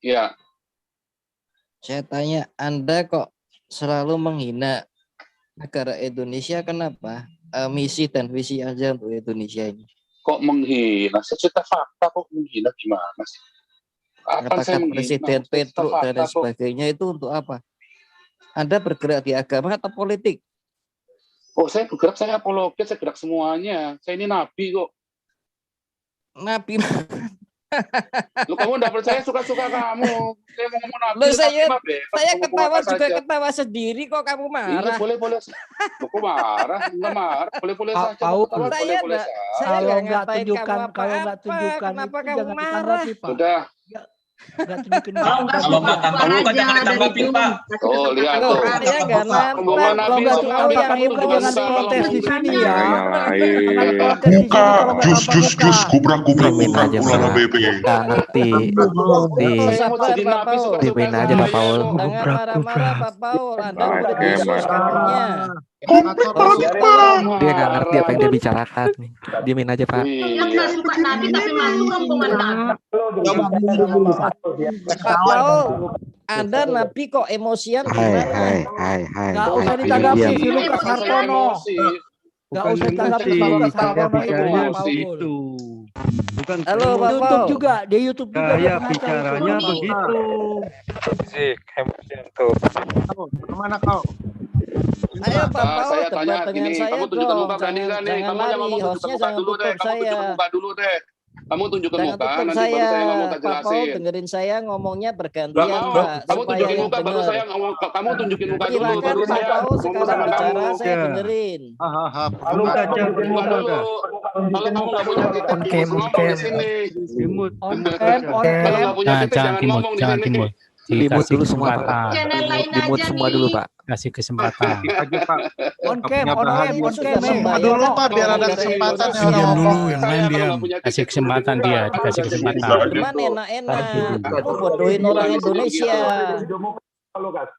Ya. Saya tanya, Anda kok selalu menghina negara Indonesia, kenapa? Misi dan visi aja untuk Indonesia ini. Kok menghina? Saya cerita fakta, kok menghina gimana sih? Apa saya Kata menghina? Presiden Petruk dan lain sebagainya itu untuk apa? Anda bergerak di agama atau politik? Oh, saya bergerak, saya apologet, saya gerak semuanya. Saya ini nabi kok. Nabi. Lu kamu nggak percaya, suka-suka kamu. Saya mau ngomong nabi. Loh, saya ketawa juga saja. ketawa sendiri kok kamu marah. Iya, boleh. Kok marah? Enggak marah. Boleh saja. Paul, boleh saja. Kalau nggak tunjukkan, kenapa itu kamu jangan marah? ditanggapi, Pak. Udah. Nggak tunjukin. Kalau nggak tampang muka jangan ditanggapi, Pak. Oh, lihat tuh. Saya nggak nantang. Kalau nggak tampang muka jangan protes di sini ya. Jus kubrak ulah bebe. Nggak ngerti. Dimin aja Pak Paul. Jangan marah-marah Pak Paul. Anda murid Yesus katanya. Dia nggak ngerti apa yang dia bicarakan. Dimin aja Pak. Yang nggak suka nabi tapi masuk rombongan nabi. Pak Paul, Anda nabi kok emosian? Hai. Nggak usah ditanggapi si Lukas Hartono. Nggak usah ditanggapi si Lukas Hartono itu. Bukan halo Pak Paul. YouTube juga, di YouTube juga. Saya bicaranya begitu. Sih, emosian tuh. Kemana kau? Ayo Pak Paul, Saya tanya debat gini, dengan saya kamu tunjukkan dong. muka berani kan nih? Jangan Kamu yang lari, ngomong tunjukkan hostnya muka jangan dulu deh. tutup Kamu tunjukkan saya. muka dulu deh. Kamu tunjukkan Jangan muka, tutup nanti baru saya, saya ngomong, tak Pak Paul, jelasin. dengerin saya ngomongnya Gak bergantian mau, Pak, kamu supaya tunjukin yang muka, baru benar. saya ngomong. Kamu tunjukin muka dulu, Silakan baru Pak saya Paul ngomong sekarang sama bicara, kamu. saya dengerin. Lalu kaca Tunjukin muka dulu. Kalau kamu nggak punya titik, ngomong di sini. Kalau nggak punya titik, jangan ngomong di sini. Dimut dulu semua Pak. Channel lain Dimut aja semua nih. dulu Pak. Kasih kesempatan. On cam, Dulu Pak, biar ada kesempatan ya orang Diam dulu, ngomong. yang lain diam. Kasih kesempatan dia, dikasih kesempatan. Cuman enak-enak, kamu bodohin orang Indonesia.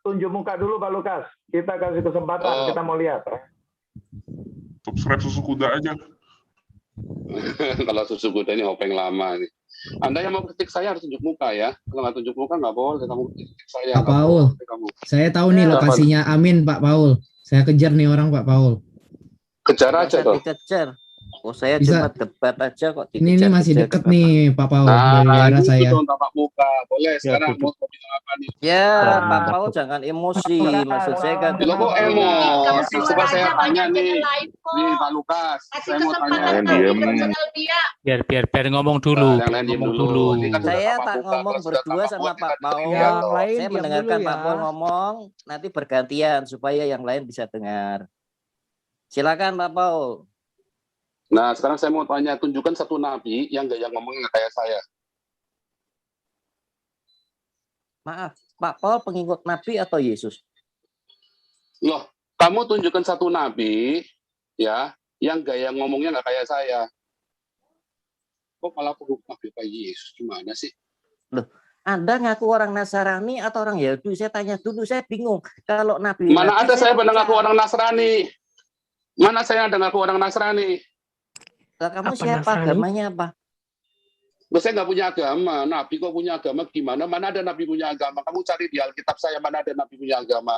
Tunjuk muka dulu Pak Lukas. Kita kasih kesempatan, kita mau lihat. Subscribe susu kuda aja. Kalau susu kuda ini hopeng lama nih. Anda yang mau kritik saya harus tunjuk muka ya. Kalau nggak tunjuk muka nggak boleh kamu kritik saya. Pak Paul, saya tahu nih lokasinya Amin Pak Paul. Saya kejar nih orang Pak Paul. Kejar aja dong. Dikejar. Oh saya Bisa. cuma debat aja kok Ini dikejar. masih deket nih Pak Paul dari Nah, daerah gitu saya. dong tampak muka. Boleh sekarang mau bilang apa nih? Ya Pak Paul jangan emosi. Maksud saya kan. Lo kok Kamu emosi? keluar Coba saya aja tanya banyak nih. channel lain kok. Nih Pak Lukas, Kasih saya mau tanya. kesempatan kamu ke channel dia. Biar ngomong dulu. Yang lain diam Ngomong dulu. dulu. Ini kan Saya tampak tak muka, ngomong kalau sudah berdua tampak sama muka, Pak kita Paul. lihat Yang toh. lain Saya diam mendengarkan dulu Pak ya. Paul ngomong, nanti bergantian supaya yang lain bisa dengar. Silakan Pak Paul. Nah, sekarang saya mau tanya, tunjukkan satu nabi yang gak yang ngomongnya kayak saya. Maaf, Pak Paul pengikut Nabi atau Yesus? Loh, kamu tunjukkan satu nabi ya yang gaya ngomongnya nggak kayak saya. Kok malah pengikut nabi kayak Yesus? Gimana sih? Loh, Anda ngaku orang Nasrani atau orang Yahudi? Saya tanya dulu, saya bingung. Kalau Nabi Mana Nabi, ada saya pernah percaya. ngaku orang Nasrani? Mana saya ada ngaku orang Nasrani? Lah, kamu Apa siapa? Nasrani? Agamanya apa? Loh, saya nggak punya agama. Nabi kok punya agama gimana? Mana ada nabi punya agama? Kamu cari di Alkitab saya, mana ada nabi punya agama?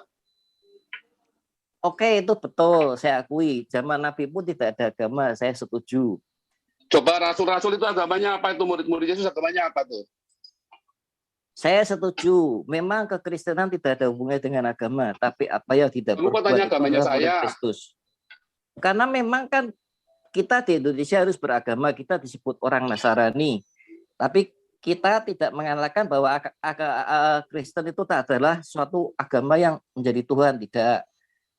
Oke, itu betul, saya akui. Zaman Nabi pun tidak ada agama, saya setuju. Coba rasul-rasul itu agamanya apa? Itu murid-murid Yesus agamanya apa tuh? Saya setuju. Memang kekristenan tidak ada hubungannya dengan agama, tapi apa yang tidak Kamu kok tanya itu agamanya adalah murid saya? Kristus. Karena memang kan kita di Indonesia harus beragama, kita disebut orang Nasrani. Tapi kita tidak mengatakan bahwa Kristen itu tak adalah suatu agama yang menjadi Tuhan, tidak.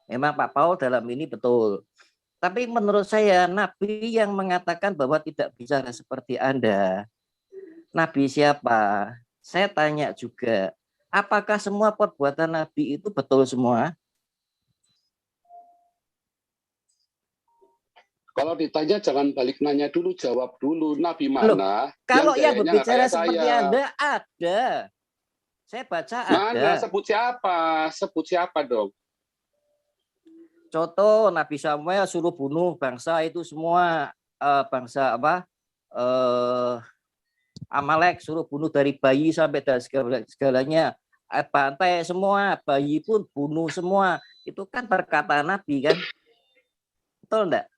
Memang Pak Paul dalam ini betul. Tapi menurut saya Nabi yang mengatakan bahwa tidak bicara seperti Anda, Nabi siapa? Saya tanya juga, apakah semua perbuatan Nabi itu betul semua? Kalau ditanya jangan balik nanya dulu, jawab dulu. Nabi mana? Loh, kalau yang gayanya nggak berbicara kayak seperti saya? Anda ada. Saya baca Mana? ada. Sebut siapa? Sebut siapa dong? Contoh Nabi Samuel suruh bunuh bangsa itu semua bangsa apa? Amalek suruh bunuh dari bayi sampai dan segalanya. Bantai semua, bayi pun bunuh semua. Itu kan perkataan Nabi kan? Betul enggak?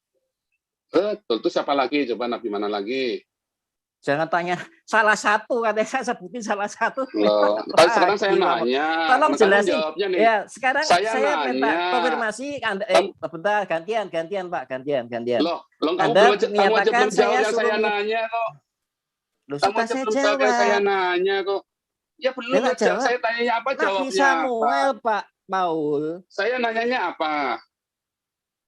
Betul, itu siapa lagi? Coba Nabi mana lagi? Jangan tanya salah satu, katanya saya sebutin salah satu. Loh, sekarang saya nanya. Tolong jelasin. Ya, sekarang saya minta nanya. konfirmasi. Bentar, gantian Pak, gantian. Loh, kamu Anda belum menyatakan jawab yang suruh saya nanya kok. Loh, Kamu sudah aja saya belum jawab yang saya nanya kok. Ya belum jawab. saya tanya apa Nabi jawabnya Samuel, apa? Pak Paul. Saya nanyanya apa?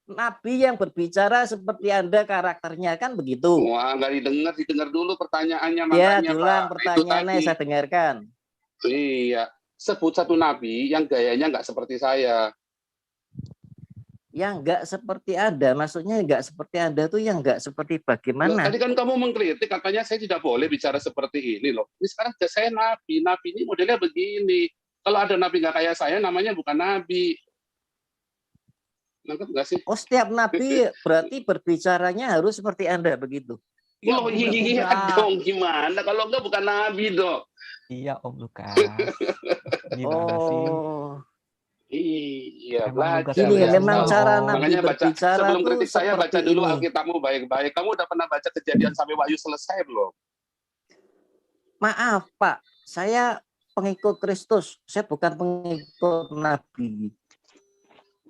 Nabi yang berbicara seperti Anda karakternya kan begitu. Wah, nggak didengar dulu pertanyaannya Ya, makanya ulang Pak. pertanyaannya saya dengarkan. Iya, sebut satu nabi yang gayanya nggak seperti saya. Yang nggak seperti Anda, maksudnya nggak seperti Anda tuh yang nggak seperti bagaimana? Loh, tadi kan kamu mengkritik, katanya saya tidak boleh bicara seperti ini loh. Ini sekarang saya nabi ini modelnya begini. Kalau ada nabi nggak kayak saya, namanya bukan nabi. Nangkep nggak sih? Oh, setiap nabi berarti berbicaranya harus seperti Anda begitu? Loh, iya dong, gimana? Kalau enggak bukan nabi dong. Iya Om Lukas. Oh. Iya, Emang belajar. Ini ya. memang cara Nabi Makanya berbicara sebelum tuh kritik saya baca seperti dulu ini. Alkitabmu baik-baik. Kamu udah pernah baca Kejadian sampai Wahyu selesai belum? Maaf Pak, saya pengikut Kristus, saya bukan pengikut Nabi.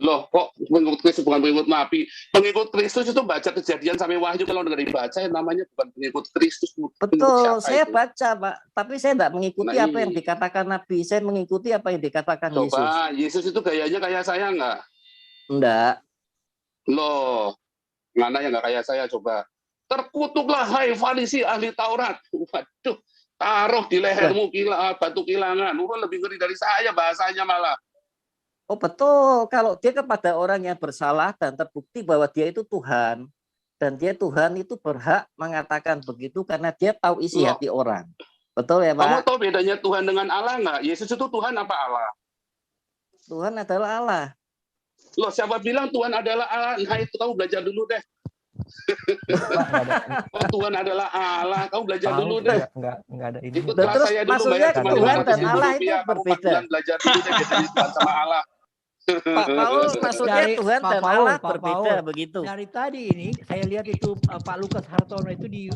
Loh, kok pengikut Kristus bukan pengikut Nabi? Pengikut Kristus itu baca Kejadian sampai Wahyu. Kalau nggak dibaca, namanya bukan pengikut Kristus. Betul, saya baca Pak, tapi saya tidak mengikuti apa yang dikatakan Nabi. Saya mengikuti apa yang dikatakan Yesus. Coba, Yesus itu gayanya kayak saya nggak? Enggak. Loh, mana yang nggak kayak saya coba? Terkutuklah hai Farisi ahli Taurat. Waduh, taruh di lehermu batu kilangan. Lebih ngeri dari saya bahasanya malah. Oh betul, kalau dia kepada orang yang bersalah dan terbukti bahwa dia itu Tuhan, dan dia Tuhan itu berhak mengatakan begitu karena dia tahu isi hati orang. Betul ya Pak? Kamu tahu bedanya Tuhan dengan Allah nggak? Yesus itu Tuhan apa Allah? Tuhan adalah Allah. Loh, siapa bilang Tuhan adalah Allah? Nah itu kamu belajar dulu deh. Oh, Tuhan adalah Allah. Kamu belajar dulu deh. Enggak ada ini. Ikut kelas saya dulu, maksudnya bayar cuma Tuhan dan 500.000 Allah itu rupiah. Kamu berbeda. belajar dulu deh bedanya Tuhan sama Allah. Pak Paul, maksudnya Tuhan dan Allah berbeda begitu. Dari tadi ini saya lihat itu Pak Lukas Hartono itu di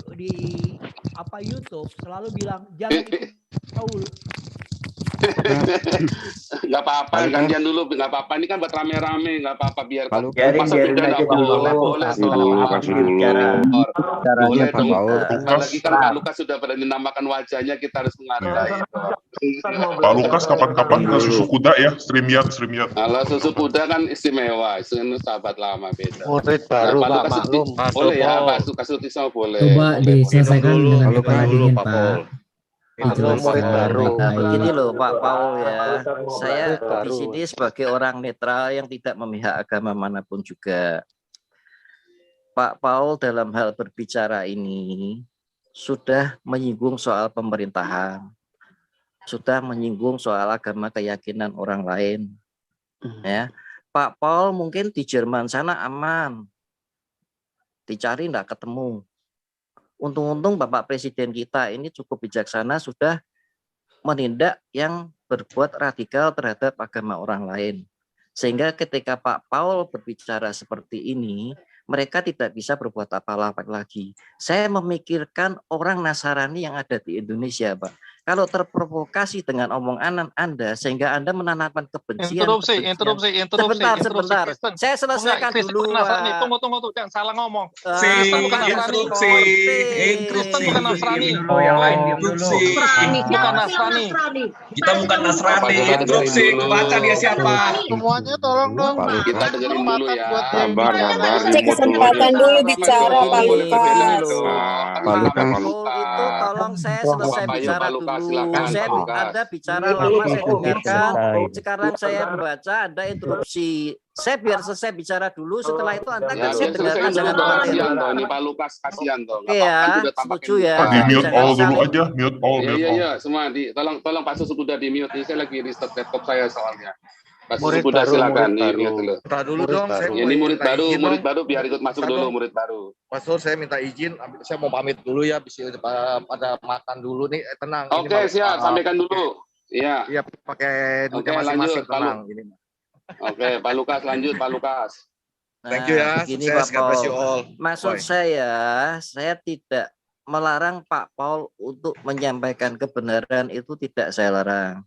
YouTube selalu bilang jangan ikut Paul. Nggak apa-apa, gantian dulu, nggak apa-apa. Ini kan buat rame-rame, nggak apa-apa biar. Biarin aja dulu. Boleh dong. Apalagi kan Pak Lukas sudah pada dinamakan wajahnya, kita harus menghargai. Pak Lukas kapan-kapan ke Susu Kuda ya, streamyard. Kalau Susu Kuda kan istimewa, itu sahabat lama beda. Murid baru Pak maklum. Boleh ya, Pak Sutisno boleh. Coba diselesaikan dengan kepala dingin Pak Paul. Murid baru. Gini loh Pak Paul ya, saya di sini sebagai orang netral yang tidak memihak agama manapun juga. Pak Paul dalam hal berbicara ini sudah menyinggung soal pemerintahan, sudah menyinggung soal agama keyakinan orang lain. Ya, Pak Paul mungkin di Jerman sana aman, dicari enggak ketemu. Untung-untung Bapak Presiden kita ini cukup bijaksana sudah menindak yang berbuat radikal terhadap agama orang lain. Sehingga ketika Pak Paul berbicara seperti ini, mereka tidak bisa berbuat apa-apa lagi. Saya memikirkan orang Nasrani yang ada di Indonesia, Pak. Kalau terprovokasi dengan omongan Anda sehingga Anda menanamkan kebencian. Sebentar. Saya selesaikan dulu. Tunggu, jangan salah ngomong. Instruksi. Kristen bukan Nasrani. Yang lain diam dulu. Bukan Nasrani. Kita bukan Nasrani. Instruksi. Baca dia siapa. Semuanya tolong dong. Kita dengerin dulu ya. Sabar. Kasih kesempatan dulu bicara Pak Lukas. Pak itu tolong saya selesai bicara dulu. Saya Anda bicara lama saya dengarkan. Sekarang saya membaca Anda interupsi. Saya biar selesai bicara dulu. Setelah itu Anda kasih dengarkan jangan khawatir. Ini Pak Lukas kasihan dong. Iya, setuju ya. Di mute all dulu aja, mute all. Iya, semua tolong Pak Susu udah di mute. Saya lagi restart laptop saya soalnya. Pak Murid Sukuda baru, silakan. murid Ingat baru. dulu. Minta dulu Murid dong, saya baru. Ini mau murid minta baru, izin murid dong. baru biar ikut masuk Bentar dulu dong. murid baru. Pastor, saya minta izin, saya mau pamit dulu ya, bisa pada makan dulu nih, tenang. Ini Oke, siap, sampaikan dulu. Iya. Iya, pakai Oke, duitnya masing-masing, lanjut, Pak tenang. Ini. Oke, Pak Lukas lanjut, Pak Lukas. Thank you ya, begini sukses, Pak God bless you Paul. all. Maksud Bye. saya tidak melarang Pak Paul untuk menyampaikan kebenaran, itu tidak saya larang.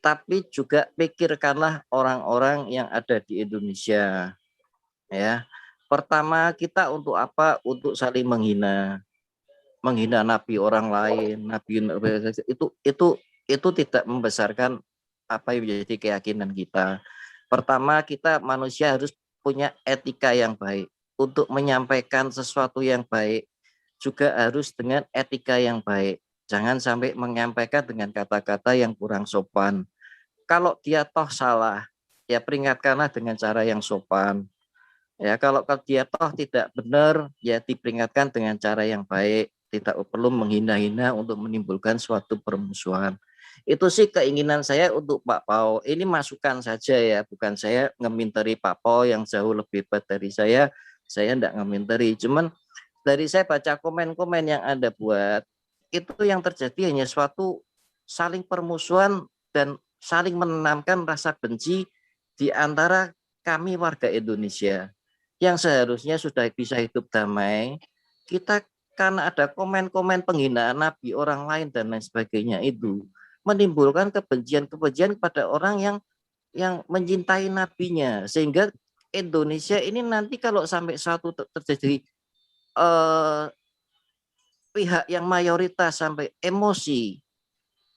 Tapi juga pikirkanlah orang-orang yang ada di Indonesia. Ya. Pertama, kita untuk apa? Untuk saling menghina nabi orang lain, nabi itu tidak membesarkan apa yang menjadi keyakinan kita. Pertama, kita manusia harus punya etika yang baik. Untuk menyampaikan sesuatu yang baik juga harus dengan etika yang baik. Jangan sampai menyampaikan dengan kata-kata yang kurang sopan. Kalau dia toh salah, ya peringatkanlah dengan cara yang sopan. Ya, kalau dia toh tidak benar, ya diperingatkan dengan cara yang baik. Tidak perlu menghina-hina untuk menimbulkan suatu permusuhan. Itu sih keinginan saya untuk Pak Paul. Ini masukan saja ya, bukan saya ngeminteri Pak Paul yang jauh lebih hebat dari saya enggak ngeminteri. Cuman dari saya baca komen-komen yang Anda buat, itu yang terjadi hanya suatu saling permusuhan dan saling menanamkan rasa benci di antara kami warga Indonesia yang seharusnya sudah bisa hidup damai. Kita karena ada komen-komen penghinaan nabi orang lain dan lain sebagainya itu menimbulkan kebencian kepada orang yang mencintai nabinya, sehingga Indonesia ini nanti kalau sampai suatu terjadi pihak yang mayoritas sampai emosi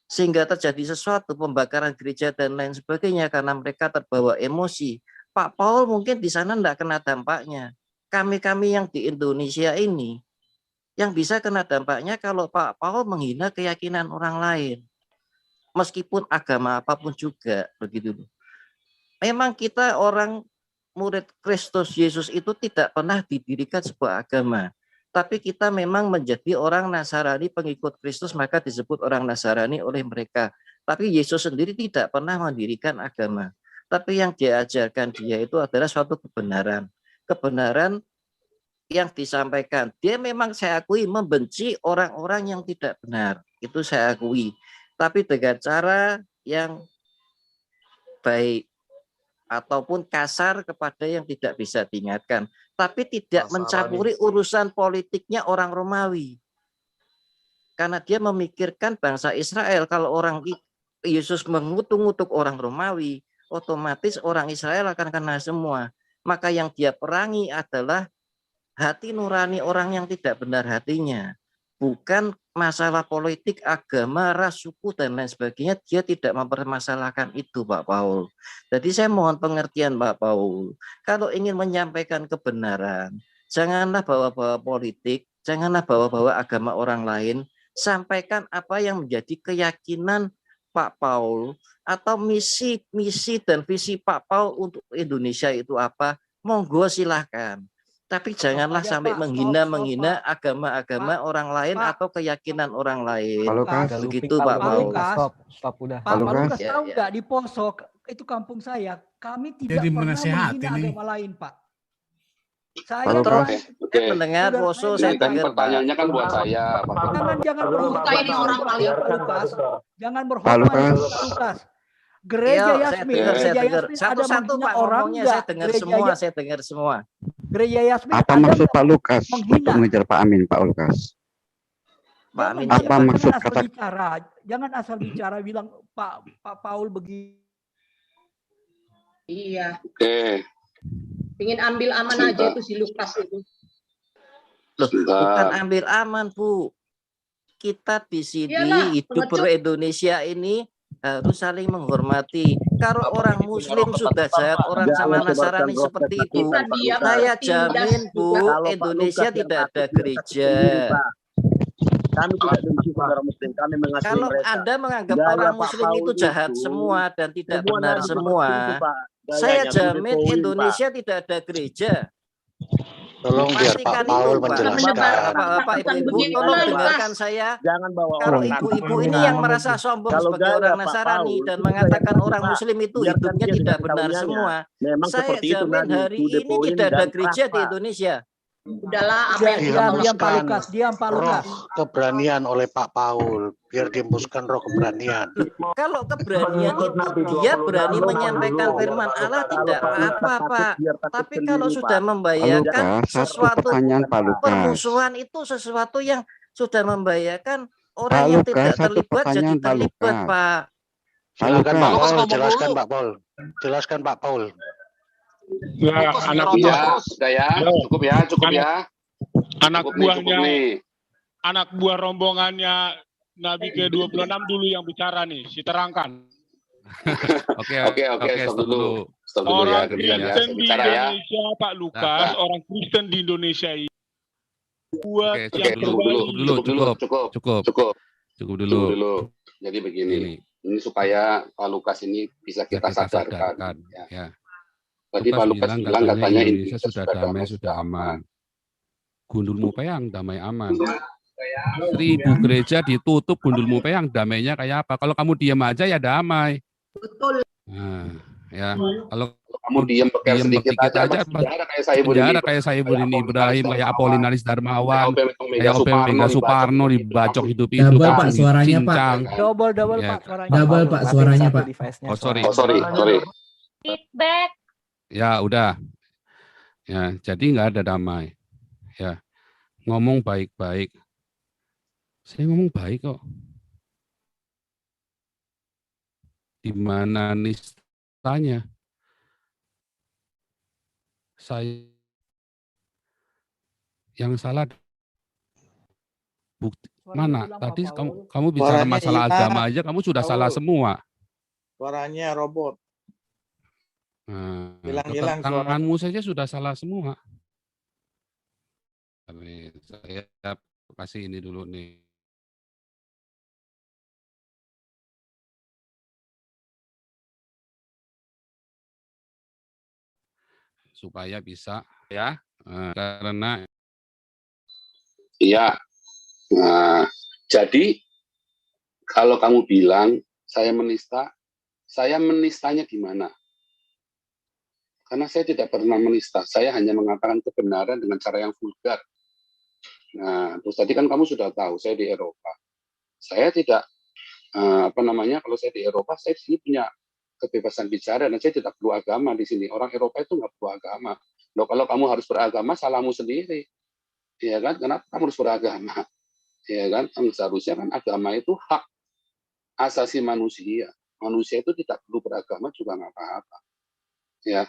sehingga terjadi sesuatu pembakaran gereja dan lain sebagainya karena mereka terbawa emosi, Pak Paul mungkin di sana enggak kena dampaknya. Kami yang di Indonesia ini yang bisa kena dampaknya kalau Pak Paul menghina keyakinan orang lain. Meskipun agama apapun juga begitu. Memang kita orang murid Kristus Yesus itu tidak pernah didirikan sebuah agama. Tapi kita memang menjadi orang Nasrani pengikut Kristus, maka disebut orang Nasrani oleh mereka. Tapi Yesus sendiri tidak pernah mendirikan agama. Tapi yang diajarkan dia itu adalah suatu kebenaran. Kebenaran yang disampaikan. Dia memang saya akui membenci orang-orang yang tidak benar. Itu saya akui. Tapi dengan cara yang baik ataupun kasar kepada yang tidak bisa diingatkan, tapi tidak mencampuri urusan politiknya orang Romawi. Karena dia memikirkan bangsa Israel. Kalau orang Yesus mengutuk-ngutuk orang Romawi, otomatis orang Israel akan kena semua. Maka yang dia perangi adalah hati nurani orang yang tidak benar hatinya. Bukan masalah politik, agama, ras, suku, dan lain sebagainya. Dia tidak mempermasalahkan itu, Pak Paul. Jadi saya mohon pengertian, Pak Paul. Kalau ingin menyampaikan kebenaran, janganlah bawa-bawa politik, janganlah bawa-bawa agama orang lain. Sampaikan apa yang menjadi keyakinan Pak Paul atau misi dan visi Pak Paul untuk Indonesia itu apa. Monggo silahkan. Tapi janganlah sampai menghina agama-agama orang lain atau keyakinan orang lain. Begitu Pak Paul. Pak Lukas tahu nggak di Poso itu kampung saya, kami tidak pernah menghina agama lain, Pak. Saya mendengar Poso, saya dengar pertanyaannya kan buat saya. Jangan berhormat ini orang paling Pak Lukas. Jangan berhormat Pak Lukas. Gereja Yasmin, satu-satu Pak ngomongnya saya dengar semua. Gereja Yasmin apa maksud Pak Lukas untuk mengejar Pak Amin, Pak Lukas? Pak Amin apa maksud kata jangan asal bicara bilang Pak Paul begini. Iya. Oke. Ingin ambil aman aja itu si Lukas itu. Loh, bukan ambil aman, Bu. Kita di sini hidup Indonesia ini harus saling menghormati. Kalau orang Muslim sudah jahat, orang sama Nasrani seperti itu, saya jamin Bu, Indonesia tidak ada gereja. Kami tidak benci saudara Muslim, kami mengasihi kalau mereka. Anda menganggap orang Muslim itu jahat semua dan tidak benar semua, saya jamin Indonesia tidak ada gereja. Tolong biar Pak Pastikan Paul itu, Pak. menjelaskan. Bapak, Ibu, tolong dengarkan saya. Jangan bawa Kalau orang ibu-ibu ini yang merasa sombong Kalau sebagai gaya orang Pak Nasrani Paul, dan itu mengatakan gaya orang Pak. Muslim itu Biarkan hidupnya dia tidak dengan benar karunia-Nya. semua, Memang saya seperti itu jamin tadi, hari to the ini point tidak ada dan gereja di rasa. Indonesia. Udahlah, Diam Pak Dihembuskan Lukas, diam Pak roh Lukas. keberanian oleh Pak Paul. Biar dihembuskan roh keberanian. Kalau keberanian itu dia berani menyampaikan firman Allah tidak apa-apa, Pak. Tapi kalau sudah Pak membahayakan Lukas, satu sesuatu pertanyaan Pak Lukas. permusuhan itu sesuatu yang sudah membahayakan orang Pak yang Lukas, tidak satu terlibat jadi pertanyaan Pak terlibat, Lukas. Pak. Silakan Pak Lukas. Paul, jelaskan Pak Paul. Jelaskan Pak Paul. Ya, anak Ya, buah, sudah ya, cukup ya, cukup ya. anak Cukup nih, cukup buahnya, nih. anak buah rombongannya Nabi ke-26 dulu yang bicara nih, diterangkan. Oke, stop dulu. Stop dulu ya, Orang kemudian ya, Kristen saya di bicara ya. Indonesia, Pak Lukas, orang Kristen di Indonesia ini buat Oke, yang cukup dulu. Jadi begini, ini supaya Pak Lukas ini bisa kita sadarkan. Ya. Tadi Pak Lukas bilang katanya Indonesia sudah damai, sudah aman. Gundulmu Peyang damai aman. 1000 gereja ditutup, Gundulmu Peyang damainya kayak apa? Kalau kamu diam aja ya damai. Betul. Nah, ya. Kalau kamu diam sedikit aja penjara kayak Saifuddin Ibrahim, kayak Apolinaris Darmawan, kayak Mega Suparno dibacok hidup-hidup. Double Pak suaranya Pak. Double Ya. Pak suaranya. Double Pak suaranya Pak. Oh sorry. Feedback. Ya udah. Ya, jadi nggak ada damai. Ya, ngomong baik-baik. Saya ngomong baik kok. Di mana nistanya? Saya yang salah bukti mana? Tadi kamu bicara masalah agama aja, kamu sudah salah semua. Suaranya robot. Nah, Hilang-hilang tanganmu saja sudah salah semua. Saya kasih ini dulu nih. Supaya bisa ya, karena iya. Nah, jadi kalau kamu bilang saya menistanya gimana? Karena saya tidak pernah menista, saya hanya mengatakan kebenaran dengan cara yang vulgar. Nah, terus tadi kan kamu sudah tahu, saya di Eropa. Saya tidak, kalau saya di Eropa, saya di sini punya kebebasan bicara, dan saya tidak perlu agama di sini. Orang Eropa itu nggak perlu agama. Loh, kalau kamu harus beragama, salahmu sendiri. Ya kan? Kenapa kamu harus beragama? Ya kan? Seharusnya kan agama itu hak asasi manusia. Manusia itu tidak perlu beragama juga nggak apa-apa. Ya.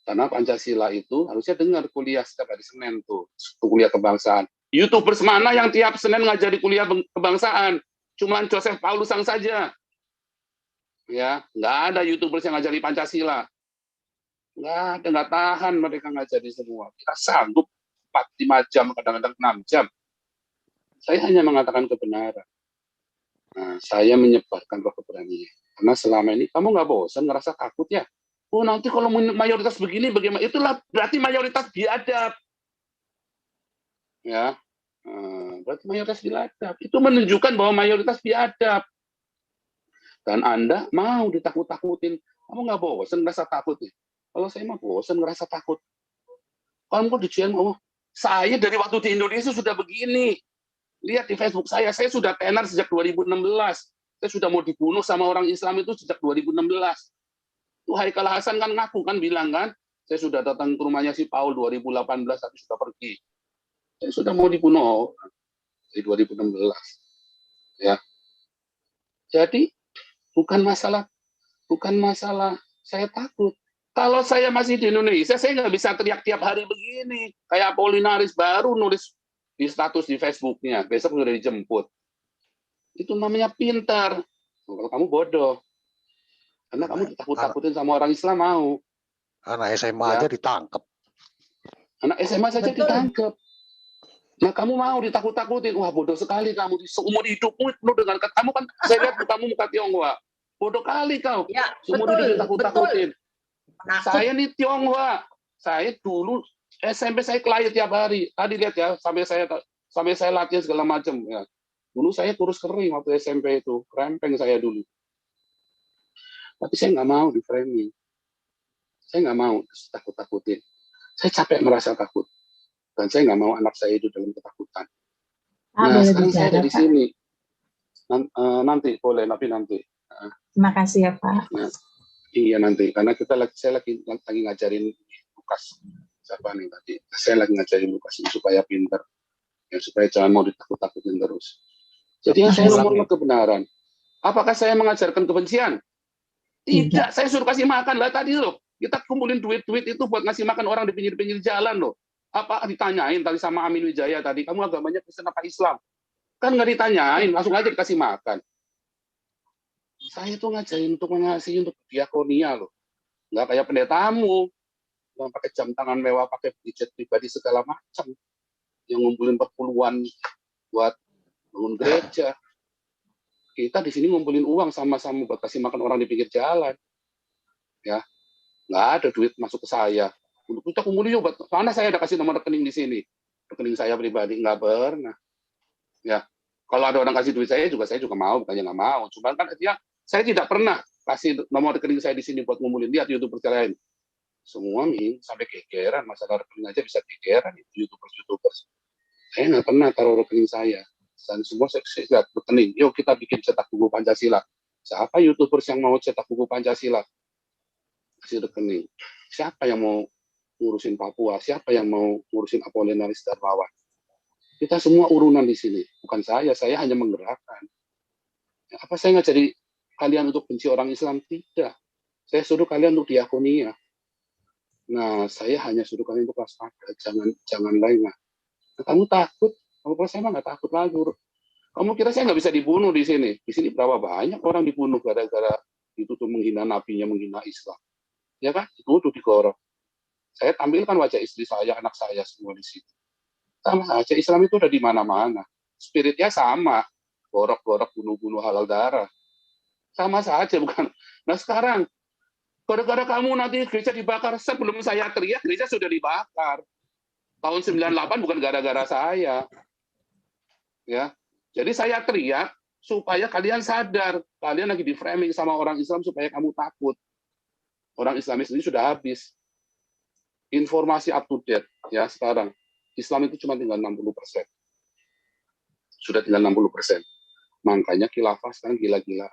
Karena Pancasila itu harusnya dengar kuliah setiap hari Senin tuh, kuliah kebangsaan. YouTubers mana yang tiap Senin ngajari kuliah kebangsaan? Cuman Joseph Paulusang saja. Ya, nggak ada YouTubers yang ngajari Pancasila. Nggak ada, nggak tahan mereka ngajari semua. Kita sanggup 4-5 jam, kadang-kadang 6 jam. Saya hanya mengatakan kebenaran. Nah, saya menyebarkan roh keberanian. Karena selama ini kamu nggak bosan, ngerasa takut ya? Oh, nanti kalau mayoritas begini bagaimana? Itulah berarti mayoritas biadab. Ya, berarti mayoritas biadab. Itu menunjukkan bahwa mayoritas biadab. Dan Anda mau ditakut-takutin. Kamu nggak bosan ngerasa takut ya? Kalau saya mah bosan ngerasa takut. Kamu kok dicuekin, oh, saya dari waktu di Indonesia sudah begini. Lihat di Facebook saya sudah tenar sejak 2016. Saya sudah mau dibunuh sama orang Islam itu sejak 2016. Tuh Haikal Hasan kan ngaku kan bilang kan, saya sudah datang ke rumahnya si Paul 2018 tapi sudah pergi. Saya sudah mau dibunuh di 2016. Ya. Jadi bukan masalah saya takut. Kalau saya masih di Indonesia, saya nggak bisa teriak tiap hari begini. Kayak Apolinaris baru nulis di status di Facebooknya, besok sudah dijemput. Itu namanya pintar. Kalau kamu bodoh. Karena kamu ditakut-takutin sama orang Islam mau. Anak SMA aja ditangkap. Anak SMA saja ditangkap. Nah, kamu mau ditakut-takutin. Wah, bodoh sekali kamu. Seumur hidupmu penuh dengan kamu kan, saya lihat kamu muka Tionghoa. Bodoh kali kau. Ya, seumur hidup ditakut-takutin. Saya nih Tionghoa. Saya dulu SMP saya kelahi tiap hari. Tadi lihat ya, sampai saya latihan segala macam ya. Dulu saya kurus kering waktu SMP itu, krempeng saya dulu. Tapi saya nggak mau di framing. Saya nggak mau takut-takutin. Saya capek merasa takut. Dan saya nggak mau anak saya itu dalam ketakutan. Nah, sekarang saya ada di sini. Nanti boleh, tapi nanti. Terima kasih ya Pak. Nah, iya nanti, karena saya lagi ngajarin Lukas. Siapa nih tadi? Saya lagi ngajarin Lukas ini supaya pinter, ya, supaya jangan mau ditakut-takutin terus. Jadi yang saya ngomong kebenaran. Apakah saya mengajarkan kebencian? Tidak, saya suruh kasih makan lah tadi loh. Kita kumpulin duit-duit itu buat ngasih makan orang di pinggir-pinggir jalan loh. Apa ditanyain tadi sama Amin Wijaya tadi, kamu agamanya Kristen apa Islam? Kan nggak ditanyain, langsung aja dikasih makan. Saya itu ngajarin untuk mengasihi, untuk diakonia loh. Nggak kayak pendetamu, yang pakai jam tangan mewah, pakai gadget pribadi segala macam. Yang ngumpulin perpuluhan buat bangun gereja. Kita di sini ngumpulin uang sama-sama buat kasih makan orang di pinggir jalan. Ya, nggak ada duit masuk ke saya. Untuk kita kumpulin buat mana saya ada kasih nomor rekening di sini. Rekening saya pribadi nggak pernah. Ya, kalau ada orang kasih duit saya juga mau, bukannya nggak mau. Cuma kan dia, saya tidak pernah kasih nomor rekening saya di sini buat ngumpulin. Lihat YouTuber lain. Semua nih sampai gegeran, masalah rekening aja bisa gegeran itu YouTubers. Saya nggak pernah taruh rekening saya. Dan semua saya lihat rekening. Yuk kita bikin cetak buku Pancasila. Siapa YouTubers yang mau cetak buku Pancasila? Kasih rekening. Siapa yang mau ngurusin Papua? Siapa yang mau ngurusin Apolinaris Darmawan? Kita semua urunan di sini. Bukan saya hanya menggerakkan. Ya, apa saya ngajari kalian untuk benci orang Islam? Tidak. Saya suruh kalian untuk diakonia. Nah, saya hanya suruh kalian untuk waspada, jangan lengah. Nah, kamu takut? Kalau saya mah nggak takut lagi. Kamu kira saya nggak bisa dibunuh di sini? Di sini berapa banyak orang dibunuh gara-gara itu tuh menghina nabinya, menghina Islam. Ya kan? Itu digorok. Saya tampilkan wajah istri saya, anak saya semua di sini. Sama saja, Islam itu udah di mana-mana. Spiritnya sama. Gorok-gorok, bunuh-bunuh halal darah. Sama saja, bukan? Nah sekarang, gara-gara kamu nanti gereja dibakar, sebelum saya teriak, gereja sudah dibakar. Tahun 98 bukan gara-gara saya. Ya, jadi saya teriak supaya kalian sadar. Kalian lagi di framing sama orang Islam supaya kamu takut. Orang Islamis ini sudah habis. Informasi up to date. Ya, sekarang. Islam itu cuma tinggal 60%. Sudah tinggal 60%. Makanya khilafah sekarang gila-gila.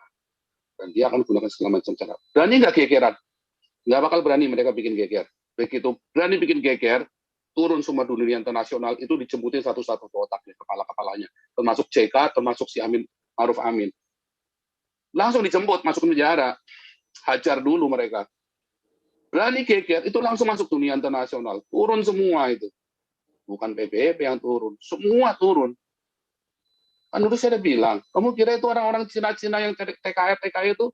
Dan dia akan gunakan segala macam cara. Berani nggak gegeran? Nggak bakal berani mereka bikin geger. Begitu berani bikin geger, turun semua dunia internasional, itu dijemputin satu-satu ke otaknya, kepala-kepalanya. Termasuk JK, termasuk si Amin, Ma'ruf Amin. Langsung dijemput, masuk penjara. Hajar dulu mereka. Berani geger, itu langsung masuk dunia internasional. Turun semua itu. Bukan PBB yang turun, semua turun. Kan dulu saya udah bilang, kamu kira itu orang-orang Cina-Cina yang TKI itu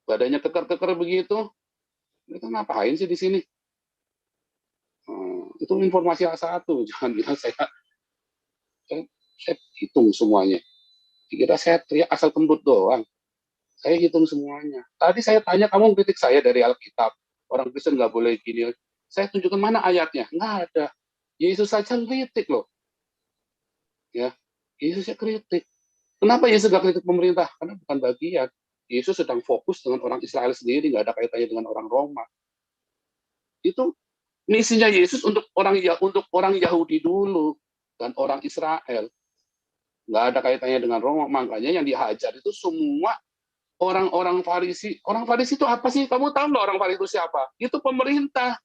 badannya keker-keker begitu, mereka ngapain sih di sini? Itu informasi A1, jangan bilang saya hitung semuanya. Dikira saya teriak asal kembut doang. Saya hitung semuanya. Tadi saya tanya, kamu kritik saya dari Alkitab, orang Kristen nggak boleh gini. Saya tunjukkan mana ayatnya, nggak ada. Yesus saja kritik loh. Ya, Yesusnya kritik. Kenapa Yesus nggak kritik pemerintah? Karena bukan bagian. Yesus sedang fokus dengan orang Israel sendiri, nggak ada kaitannya dengan orang Roma. Itu misinya Yesus untuk orang Yahudi dulu dan orang Israel. Nggak ada kaitannya dengan Roma. Makanya yang dihajar itu semua orang-orang Farisi. Orang Farisi itu apa sih? Kamu tahu nggak orang Farisi itu siapa? Itu pemerintah.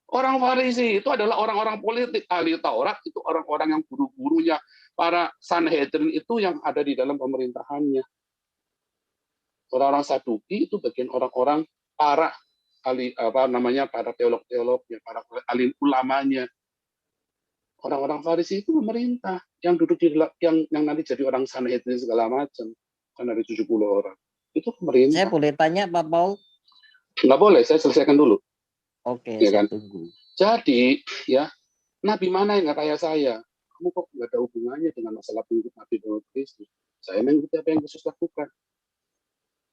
Orang Farisi itu adalah orang-orang politik, ahli Taurat itu orang-orang yang guru-gurunya, para Sanhedrin itu yang ada di dalam pemerintahannya. Orang-orang Saduki itu bagian orang-orang para ahli para teolog-teolognya, para alim ulamanya. Orang-orang Farisi itu pemerintah yang duduk di yang nanti jadi orang Sanhedrin segala macam. Kan ada 70 orang. Itu pemerintah. Saya boleh tanya Pak Paul? Nggak boleh, saya selesaikan dulu. Oke, ya kan? Tunggu. Jadi, ya, Nabi mana yang nggak kayak saya? Kamu kok nggak ada hubungannya dengan masalah pengikut Nabi Muhammad Kristus? Saya mengikuti apa yang Yesus lakukan.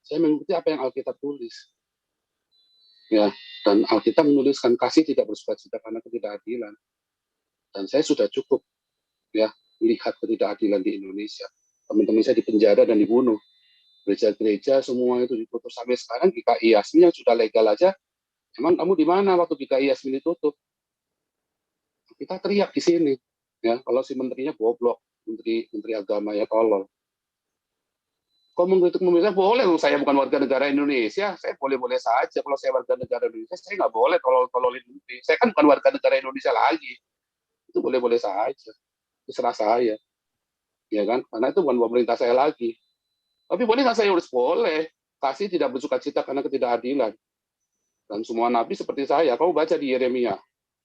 Saya mengikuti apa yang Alkitab tulis. Ya, dan Alkitab menuliskan kasih tidak bersukacita karena ketidakadilan. Dan saya sudah cukup ya melihat ketidakadilan di Indonesia. Teman-teman saya dipenjara dan dibunuh. Gereja-gereja semua itu ditutup sampai sekarang. GKI Yasmin yang sudah legal aja, emang kamu di mana waktu GKI Yasmin ditutup? Kita teriak di sini. Ya, kalau si menterinya goblok, menteri agama ya tolol. Kalau mengkritik pemerintah boleh, saya bukan warga negara Indonesia, saya boleh-boleh saja. Kalau saya warga negara Indonesia, saya nggak boleh tolol-tololin menteri. Saya kan bukan warga negara Indonesia lagi, itu boleh-boleh saja, terserah saya, ya kan? Karena itu bukan pemerintah saya lagi. Tapi boleh nggak saya urus? Boleh. Kasih tidak bersukacita karena ketidakadilan. Dan semua nabi seperti saya, kamu baca di Yeremia,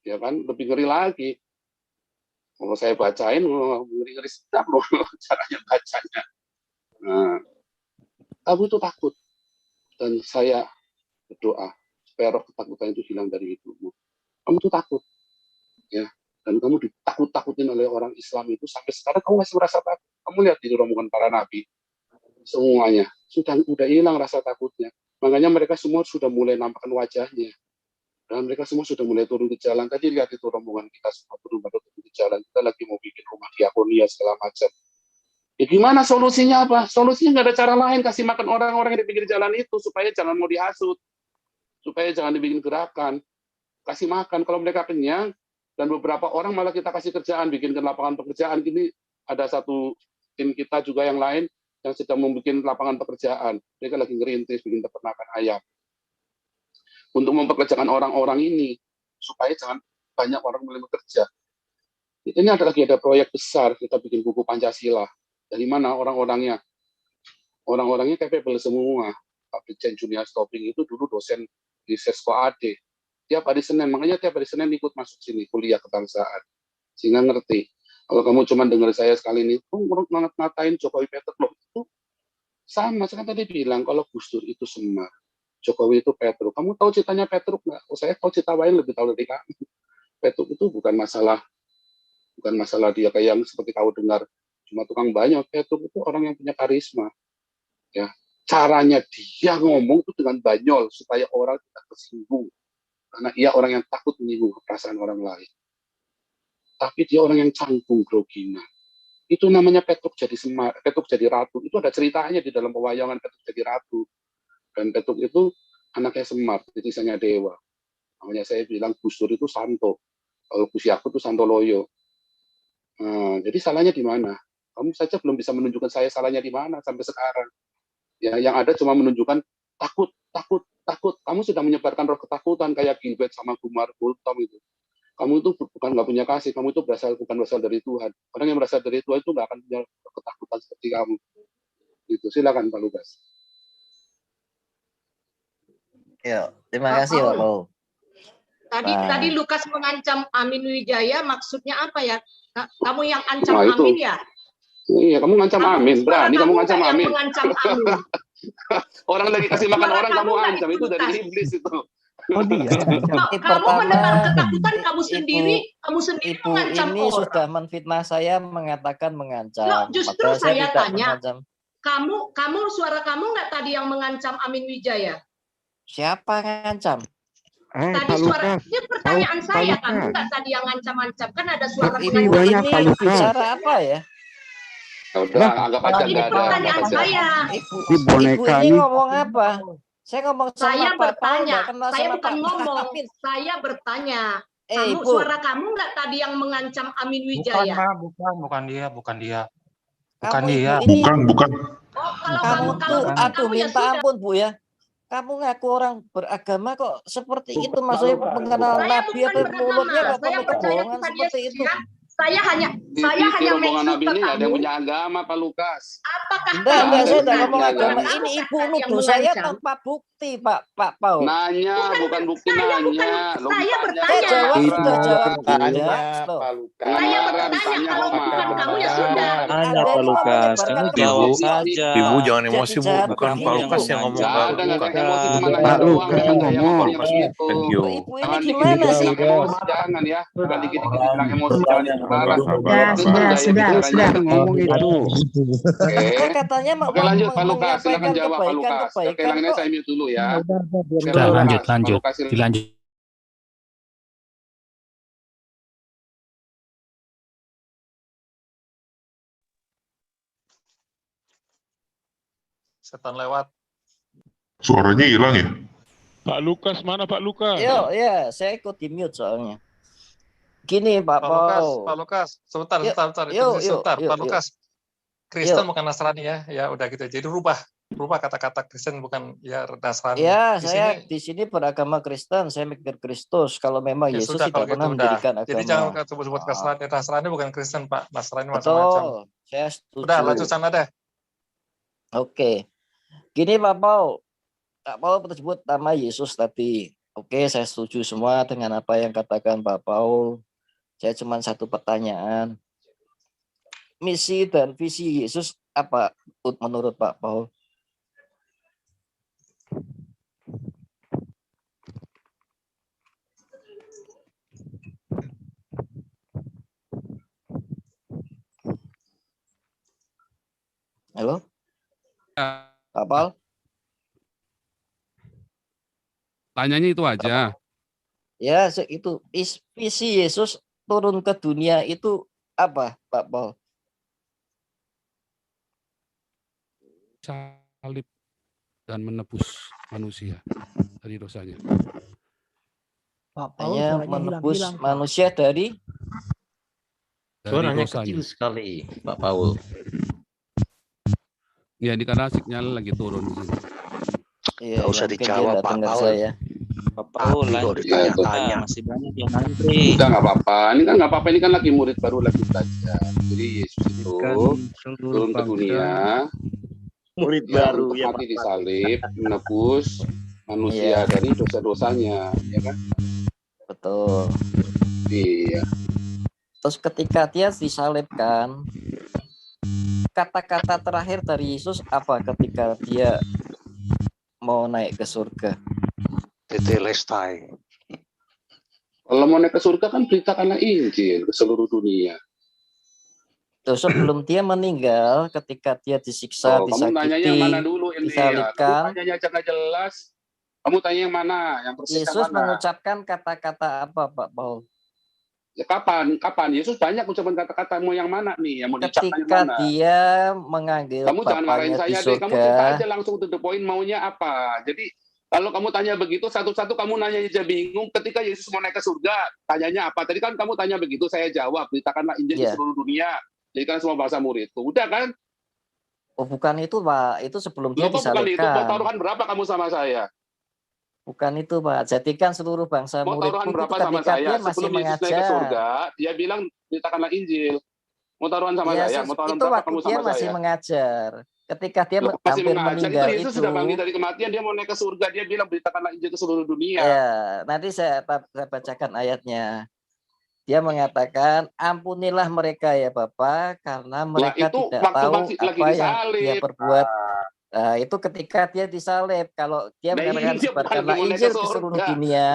ya kan? Lebih ngeri lagi. Kalau saya bacain, ngeri-ngeri sedap loh caranya bacanya. Nah, kamu itu takut, dan saya berdoa supaya roh ketakutan itu hilang dari hidupmu. Kamu itu takut, ya, dan kamu ditakut-takutin oleh orang Islam itu sampai sekarang kamu masih merasa takut. Kamu lihat di rombongan para nabi, semuanya sudah hilang rasa takutnya. Makanya mereka semua sudah mulai nampakkan wajahnya, dan mereka semua sudah mulai turun ke jalan. Tadi lihat itu rombongan kita semua turun ke jalan. Kita lagi mau bikin rumah diakonia segala macam. Ya gimana solusinya apa? Solusinya nggak ada cara lain, kasih makan orang-orang yang di pinggir jalan itu supaya jangan mau dihasut, supaya jangan dibikin gerakan. Kasih makan kalau mereka kenyang, dan beberapa orang malah kita kasih kerjaan, bikinkan lapangan pekerjaan. Gini ada satu tim kita juga yang lain yang sedang membuat lapangan pekerjaan. Mereka lagi ngerintis bikin peternakan ayam untuk mempekerjakan orang-orang ini supaya jangan banyak orang mulai bekerja. Ini ada proyek besar, kita bikin buku Pancasila. Dari mana orang-orangnya? Orang-orangnya capable semua. Pak Brigjen Junior Stopping itu dulu dosen di Sesko AD. Tiap hari Senin, makanya tiap hari Senin ikut masuk sini, kuliah kebangsaan. Sehingga ngerti. Kalau kamu cuma dengar saya sekali ini, ngatain Jokowi Petruk, loh, itu sama. Saya kan tadi bilang, kalau Gus Dur itu Semar, Jokowi itu Petruk. Kamu tahu ceritanya Petruk nggak? Oh, saya tahu cerita lain lebih tahu dari kamu. Petruk itu bukan masalah dia kayak yang seperti kau dengar, cuma tukang banyak. Petruk itu orang yang punya karisma. Ya, caranya dia ngomong itu dengan banyol supaya orang tidak tersinggung. Karena ia orang yang takut menyinggung perasaan orang lain. Tapi dia orang yang canggung groginan. Itu namanya Petruk jadi Semar, Petruk jadi ratu. Itu ada ceritanya di dalam pewayangan Petruk jadi ratu. Dan Petruk itu anaknya Semar, jadi saya dewa. Makanya saya bilang Gus Dur itu santo. Kalau Gus Yakut itu santo loyo. Jadi salahnya di mana? Kamu saja belum bisa menunjukkan saya salahnya di mana sampai sekarang. Ya, yang ada cuma menunjukkan takut. Kamu sudah menyebarkan roh ketakutan kayak Gilbert sama Gumar Gultom itu. Kamu itu bukan nggak punya kasih, kamu itu bukan berasal dari Tuhan. Orang yang berasal dari Tuhan itu nggak akan punya ketakutan seperti kamu. Itu silakan Pak Lukas. Ya, terima kasih Pak Paul. Tadi Lukas mengancam Amin Wijaya, maksudnya apa ya? Kamu yang ancam Amin ya? Iya, kamu ngancam Amin, berani kamu ngancam Amin. Mengancam Amin. Orang lagi kasih makan orang kamu ancam, itu dari iblis itu. Oh dia. Kamu menebar ketakutan kamu sendiri mengancam ini orang. Sudah menfitnah saya, mengatakan mengancam. Loh, justru saya tanya, mengancam. kamu suara kamu nggak tadi yang mengancam Amin Wijaya? Siapa ngancam? Tadi suara, ini pertanyaan saya, kamu nggak tadi yang ngancam-ngancam, kan ada suara Ibu ini bicara apa ya? Udah, anggap aja ini pertanyaan saya. Ibu ini ngomong apa? Saya ngomong sama saya Pak bertanya, Paul, saya bukan ngomong, saya bertanya. Suara kamu nggak tadi yang mengancam Amin Wijaya? Bukan dia. Bukan. Oh, kamu tuh, aduh minta ampun Bu ya. Kamu ngaku orang beragama kok seperti itu, maksudnya mengenal Nabi apa mulutnya kok penuh kebohongan seperti itu. Saya hanya rombongan Nabi ini nggak ada yang punya agama, Pak Lukas. Apakah enggak, saya tidak ngomong agama. Ini ibu nuduh saya tanpa bukti, Pak Paul. Nanya, bukan bukti nanya. Saya bertanya. Jawab sudah jawab. Pak Lukas. Saya bertanya, kalau bukan kamu ya sudah. Tanya Pak Lukas, kamu jawab saja. Ibu jangan emosi Bu, bukan Pak Lukas yang ngomong. Pak Lukas ngomong. Ibu ini gimana sih? Jangan ya, bukan dikit-dikit bilang emosi. Sudah. Ngomong itu. Oke. Katanya Oke, lanjut Pak Lukas, silakan jawab Pak Lukas. Oke, ini saya mute dulu ya. Sudah, lanjut. Dilanjut. Setan lewat. Suaranya hilang ya? Pak Lukas, mana Pak Lukas? Yo, ya, saya ikut di mute soalnya. Gini Pak Paul. Pak Lukas, sebentar. Yuk, Pak Lukas. Kristen bukan Nasrani ya. Ya udah gitu. Jadi rubah kata-kata Kristen bukan ya Nasrani. Ya, saya di sini beragama Kristen, saya mikir Kristus. Kalau memang Ya Yesus sudah, tidak kalau pernah gitu mendirikan udah. agama. Jadi jangan sebut-sebut Nasrani. Nasrani bukan Kristen, Pak. Nasrani Betul, macam-macam. saya setuju. Udah, lanjut sana deh. Oke. Gini Pak Paul tersebut nama Yesus tadi. Oke, saya setuju semua dengan apa yang katakan Pak Paul. Saya cuma satu pertanyaan. Misi dan visi Yesus apa menurut Pak Paul? Halo? Pak Paul? Tanyanya itu aja. Ya, itu visi Yesus turun ke dunia itu apa, Pak Paul? Salib dan menebus manusia dari dosanya. Pak Paul Hanya menebus manusia dari Suaranya dosanya. kecil sekali, Pak Paul. Ya, ini karena sinyal lagi turun di sini. Iya, Nggak usah dijawab Pak Paul. Saya. Pak Paul, Kalau lanjut. ditanya-tanya. Masih banyak yang antri. Udah nggak apa-apa. Ini kan nggak apa-apa. Ini kan lagi murid baru lagi belajar. Jadi Yesus itu turun ke dunia. Murid baru ya, mati disalib, menebus manusia dari dosa-dosanya, ya kan? Betul. Iya. Terus ketika dia disalibkan, kata-kata terakhir dari Yesus apa ketika dia mau naik ke surga? Tetelestai. Kalau mau naik ke surga kan beritakanlah Injil ke seluruh dunia. Terus sebelum dia meninggal, ketika dia disiksa, kamu tanyanya yang mana dulu, disalibkan, kamu tanyanya aja nggak jelas. Kamu tanya yang mana, yang persis Yesus yang mana? mengucapkan kata-kata apa, Pak Paul? Ya, kapan? Yesus banyak ucapan kata-kata, mau yang mana nih? Yang mau diucapkan yang Ketika mana? dia mengambil Kamu jangan marahin Bapaknya saya di deh, surga. kamu cerita aja langsung to the point maunya apa. Jadi kalau kamu tanya begitu, satu-satu kamu nanya aja bingung. Ketika Yesus mau naik ke surga, tanyanya apa? Tadi kan kamu tanya begitu, saya jawab, beritakanlah Injil ke seluruh dunia. Jadi kan semua bahasa muridku. Udah kan? Oh bukan itu Pak, itu sebelum dia Bukan itu, mau disalibkan. taruhan berapa kamu sama saya? Bukan itu Pak, jadikan seluruh bangsa Mau muridku taruhan itu berapa sama ketika saya? dia masih Sebelum Yesus naik ke mengajar. surga, dia bilang beritakanlah Injil. Mau taruhan sama Ya, saya? Mau taruhan itu berapa waktu kamu dia sama masih saya? mengajar. Ketika dia Loh, masih hampir mengajar, meninggal itu Yesus sudah bangkit dari kematian, dia mau naik ke surga, dia bilang beritakanlah Injil ke seluruh dunia. Ya, nanti saya bacakan ayatnya. Dia mengatakan, ampunilah mereka ya Bapak, karena mereka itu tidak waktu tahu masih lagi apa yang dia disalib. perbuat. Nah, itu ketika dia disalib. Kalau dia Nah, mengatakan ini dia sebarkanlah bukan mau naik Injil ke ke seluruh surga. dunia,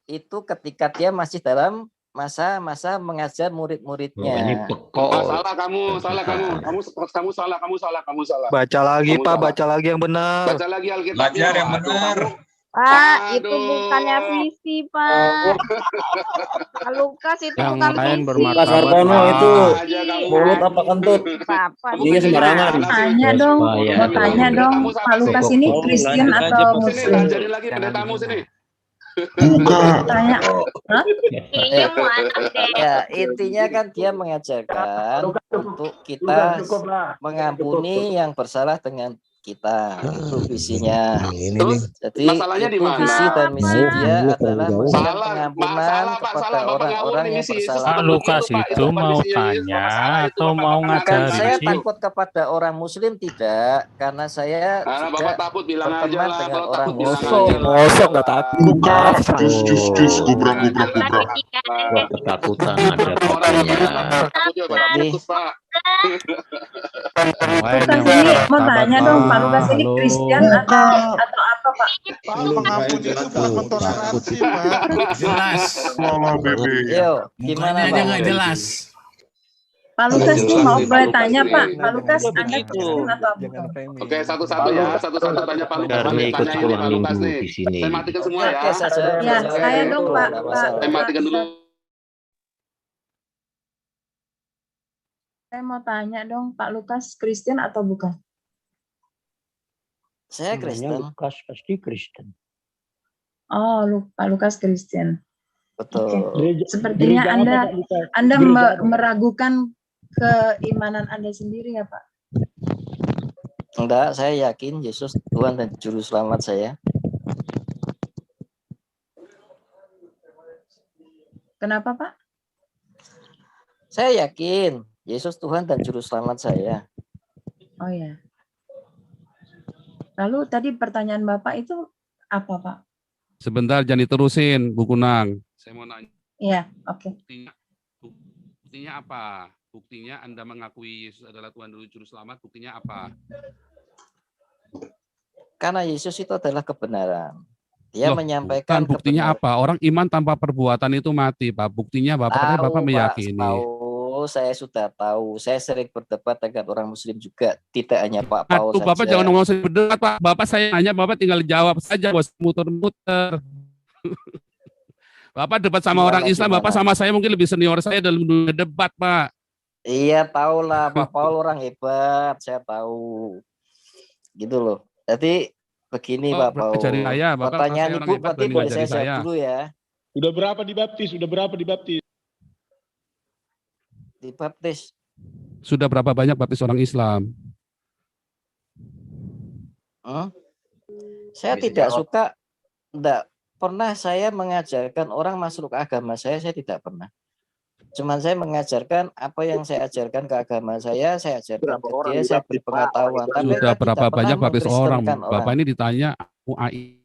itu ketika dia masih dalam masa-masa mengajar murid-muridnya. Salah kamu salah. Baca lagi Kamu Pak, salah. baca lagi yang benar. Baca lagi Alkitabnya. Belajar yang benar. Pak, itu bukannya visi, Pak. Pak Lukas itu Yang bukan lain visi. bermartabat, Pak Sartono Pak. itu mulut apa kentut? Bapak. Dia sembarangan. Tanya dong, mau tanya dong, Pak Lukas ini Kristen atau Muslim? Muslim? Ajarin lagi pendetamu sini. Tanya. Ya, intinya kan dia mengajarkan untuk kita mengampuni yang bersalah dengan kita. Itu visinya. Jadi masalahnya di itu mana? visi dan misi dia adalah memberikan Salah, pengampunan kepada orang-orang yang bersalah. Pak Lukas itu mau tanya atau mau Bukan ngajarin saya sih? takut kepada orang Muslim tidak, karena saya Nah, juga Bapak takut bilang aja berteman lah. dengan Kalau orang takut bilang Muslim. aja lah. Mosok nggak takut. Lukas, jus, gubrak. Ketakutan ada papanya. Takutnya pada putus, Pak. Lukas ini mau tanya dong, Pak Lukas ini Kristen atau apa Pak? Pengampun itu bukan toleransi, Pak. Jelas. Yo, gimana aja Bang? nggak jelas. Pak Lukas nih mau boleh tanya Pak, Pak Lukas Anda Kristen atau bukan? Oke, satu-satu ya, satu-satu tanya Pak Lukas. Karena ikut Tanya ini sekolah Pak Lukas minggu nih. di sini. Saya matikan semua ya. Oke, saja. Ya, saya dong Pak. Saya matikan dulu. Saya mau tanya dong, Pak Lukas Kristen atau bukan? Saya Kristen. Lukas pasti Kristen. Oh, Pak Lukas Kristen. Betul. Sepertinya Anda meragukan keimanan Anda sendiri ya, Pak? Enggak, saya yakin Yesus Tuhan dan Juru Selamat saya. Kenapa, Pak? Saya yakin Yesus Tuhan dan Juru Selamat saya. Oh ya. Lalu tadi pertanyaan Bapak itu apa, Pak? Sebentar, jangan diterusin, Bu Kunang. Saya mau nanya. Iya, oke. Buktinya apa? Buktinya Anda mengakui Yesus adalah Tuhan dan Juru Selamat, buktinya apa? Karena Yesus itu adalah kebenaran. Dia menyampaikan buktinya apa? Orang iman tanpa perbuatan itu mati, Pak. Buktinya Bapak meyakini. Saya sudah tahu. Saya sering berdebat dengan orang Muslim juga, tidak hanya Pak Paul saja. Bapak jangan ngomong sering berdebat, Pak. Bapak saya nanya, Bapak tinggal jawab saja, bos, muter-muter. Bapak debat sama orang Islam, Bapak sama saya mungkin lebih senior saya dalam dunia debat, Pak. Iya, tahulah Pak Paul orang hebat, saya tahu. Gitu loh. Jadi begini Pak Paul. Pertanyaan Ibu berarti boleh saya jawab dulu ya. Udah berapa dibaptis? Dibaptis. Sudah berapa banyak baptis orang Islam? Saya tidak suka, tidak pernah saya mengajarkan orang masuk ke agama saya tidak pernah. Cuman saya mengajarkan apa yang saya ajarkan ke agama saya ajarkan ke dia, saya beri pengetahuan. Sudah berapa banyak baptis orang? Bapak ini ditanya UAI.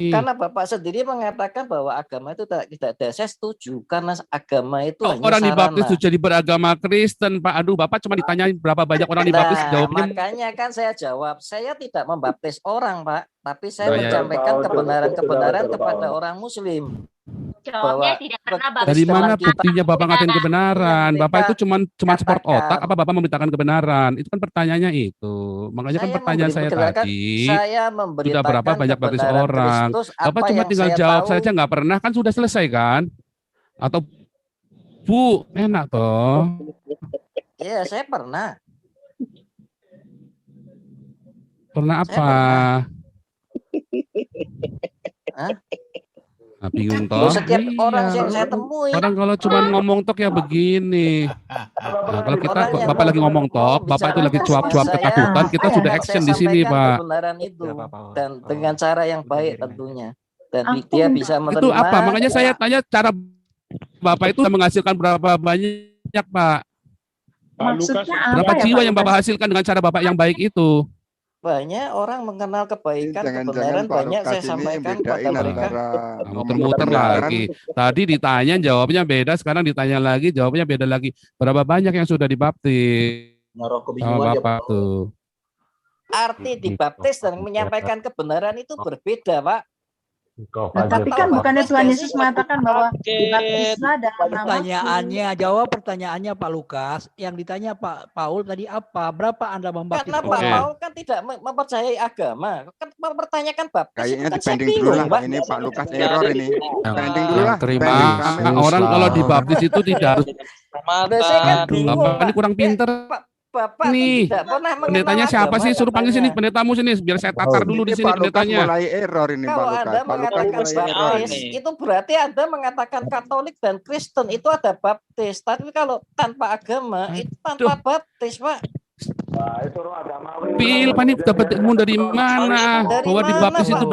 Karena Bapak sendiri mengatakan bahwa agama itu tidak ada. Saya setuju karena agama itu hanya orang sarana. dibaptis itu jadi beragama Kristen, Pak. Aduh, Bapak cuma ditanyain berapa banyak orang dibaptis, jawabnya. Makanya kan saya jawab, saya tidak membaptis orang, Pak, tapi saya menyampaikan kebenaran kepada orang Muslim. Jawabnya tidak pernah baptis. Dari mana buktinya Bapak ngatain kebenaran? Bapak itu cuma sport otak apa Bapak memberitakan kebenaran? Itu kan pertanyaannya itu. Makanya kan pertanyaan saya tadi, sudah berapa banyak baptis orang? Bapak cuma tinggal jawab saja, nggak pernah, kan sudah selesai kan? Atau Bu, enak toh? Iya, saya pernah. Pernah apa? Nah, bingung toh. Setiap orang yang saya temui. Orang kalau cuma ngomong tok ya begini. Nah, kalau kita Bapak lagi ngomong tok, Bapak itu lagi cuap-cuap ketakutan, kita sudah action di sini, Pak. Kebenaran itu dan dengan cara yang baik tentunya. Dan dia bisa menerima. Itu apa? Makanya saya tanya cara Bapak itu menghasilkan berapa banyak, Pak? Berapa jiwa yang Bapak hasilkan dengan cara Bapak yang baik itu? Banyak orang mengenal kebaikan, kebenaran, banyak saya sampaikan kepada mereka. Muter-muter lagi. Tadi ditanya jawabnya beda, sekarang ditanya lagi jawabnya beda lagi. Berapa banyak yang sudah dibaptis? Sama Bapak tuh. Arti dibaptis dan menyampaikan kebenaran itu berbeda, Pak. Nah, tapi kan bukannya Tuhan Yesus mengatakan bahwa dibaptislah dalam nama pertanyaannya Pak Lukas, yang ditanya Pak Paul tadi apa? Berapa Anda membaptis? Karena Pak Paul kan tidak mempercayai agama, kan mempertanyakan baptis. Kayaknya dibanding dulu lah, ini Pak Lukas error ini. Banding dulu lah. Terima. Orang kalau dibaptis itu tidak harus. Bapak ini kurang pinter. Bapak nih, pendetanya siapa sih? Suruh panggil sini pendetamu sini, biar saya tatar dulu di sini pendetanya. Mulai error ini Pak Lukas. Anda mengatakan baptis, itu berarti Anda mengatakan Katolik dan Kristen itu ada baptis. Tapi kalau tanpa agama itu tanpa baptis, Pak. Pil, Pak, ini dapat ilmu dari mana? Bahwa dibaptis itu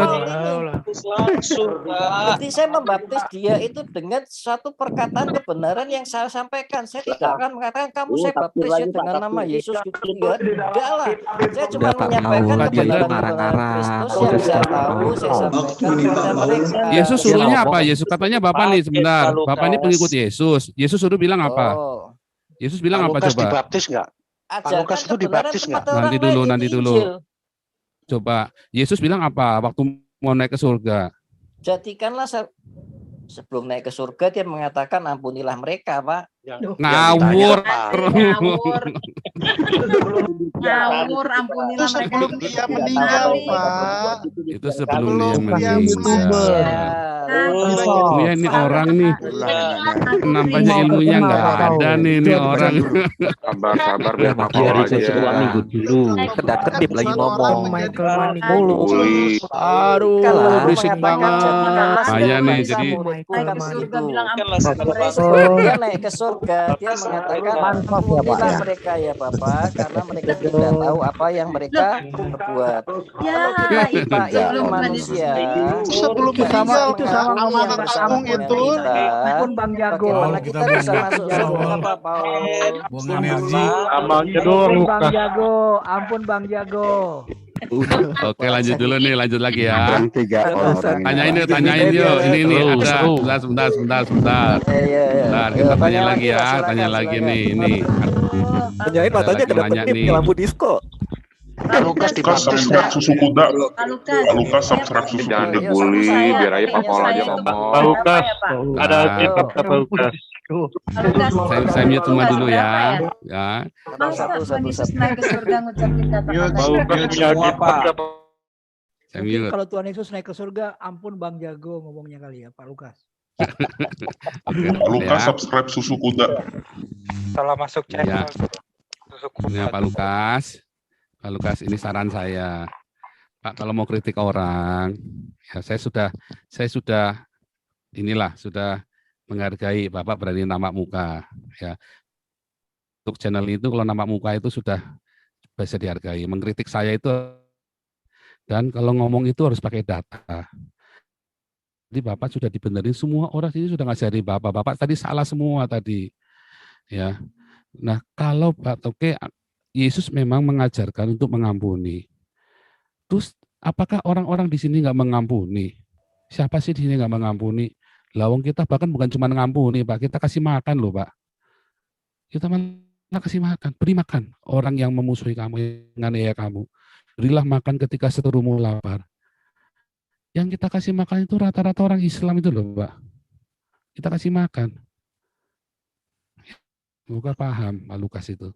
Jadi saya membaptis dia itu dengan satu perkataan kebenaran yang saya sampaikan. Saya tidak akan mengatakan kamu saya baptis ya dengan nama Yesus gitu. Tidak lah. Saya cuma menyampaikan kebenaran Kristus yang saya tahu. Saya sampaikan kepada mereka. Yesus suruhnya apa? Yesus katanya Bapak nih sebentar. Bapak ini pengikut Yesus. Yesus suruh bilang apa? Yesus bilang Pak apa Lukas coba? dibaptis nggak? Pak Lukas itu dibaptis nggak? Nanti dulu. Coba, Yesus bilang apa waktu mau naik ke surga? Jadikanlah sebelum naik ke surga dia mengatakan ampunilah mereka, Pak. Ngawur. Ngawur, ampunilah mereka. Sebelum dia meninggal, Pak. Itu sebelum dia meninggal. Ya ini orang nih. Nampaknya ilmunya nggak ada nih ini orang. Sabar biar Pak Paul aja. Minggu dulu. Kedap-kedip lagi ngomong. Aduh, berisik banget. Saya nih jadi dia naik ke surga, dia mengatakan ampunilah mereka ya Bapak, karena mereka tidak tahu apa yang mereka perbuat. Kalau kita itu manusia, sebelum meninggal itu sama amanat agung itu. Ampun Bang Jago. Bagaimana kita bisa masuk surga Pak Paul? Ampun Bang Jago. Oke, lanjut dulu nih, lanjut lagi ya. Tanyain yuk. Ini ada. Sebentar. Bentar, kita tanya lagi ya. Tanya lagi nih, ini. Tanyain matanya kedap-kedip ke lampu disco. Lukas subscribe susu kuda. Lukas subscribe susu kuda. Jangan dibully, biar aja Pak Paul aja ngomong. Pak Lukas, ada Pak Lukas. Saya mute semua dulu ya. Ya. Yesus naik ke surga ngucapin kata-kata. Mungkin kalau Tuhan Yesus naik ke surga, ampun Bang Jago ngomongnya kali ya Pak Lukas. Lukas subscribe susu kuda. Salah masuk channel. Ya, Pak Lukas. Pak Lukas, ini saran saya. Pak, kalau mau kritik orang, ya saya sudah menghargai Bapak berani nampak muka. Ya. Untuk channel itu kalau nampak muka itu sudah bisa dihargai. Mengkritik saya itu, dan kalau ngomong itu harus pakai data. Jadi Bapak sudah dibenerin, semua orang sini sudah ngajari Bapak. Bapak tadi salah semua tadi. Ya. Nah, kalau Pak Toke, Yesus memang mengajarkan untuk mengampuni. Terus apakah orang-orang di sini nggak mengampuni? Siapa sih di sini nggak mengampuni? Lawang kita bahkan bukan cuma mengampuni, Pak. Kita kasih makan loh, Pak. Kita malah kasih makan, beri makan orang yang memusuhi kamu, yang menganiaya kamu. Berilah makan ketika seterumu lapar. Yang kita kasih makan itu rata-rata orang Islam itu loh, Pak. Kita kasih makan. Semoga paham Pak Lukas itu.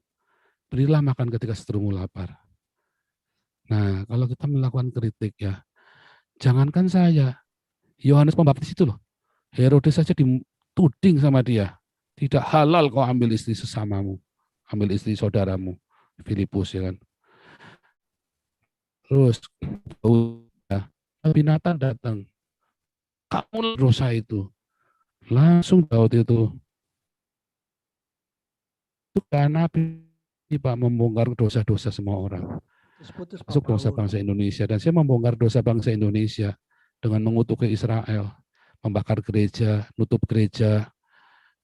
Berilah makan ketika seterumu lapar. Nah, kalau kita melakukan kritik ya, jangankan saya, Yohanes Pembaptis itu loh, Herodes saja dituding sama dia. Tidak halal kau ambil istri sesamamu, ambil istri saudaramu, Filipus ya kan. Terus, binatang datang, kamu dosa itu, langsung Daud itu karena Pak membongkar dosa-dosa semua orang, masuk dosa bangsa Indonesia, dan saya membongkar dosa bangsa Indonesia dengan mengutuk ke Israel, membakar gereja, nutup gereja,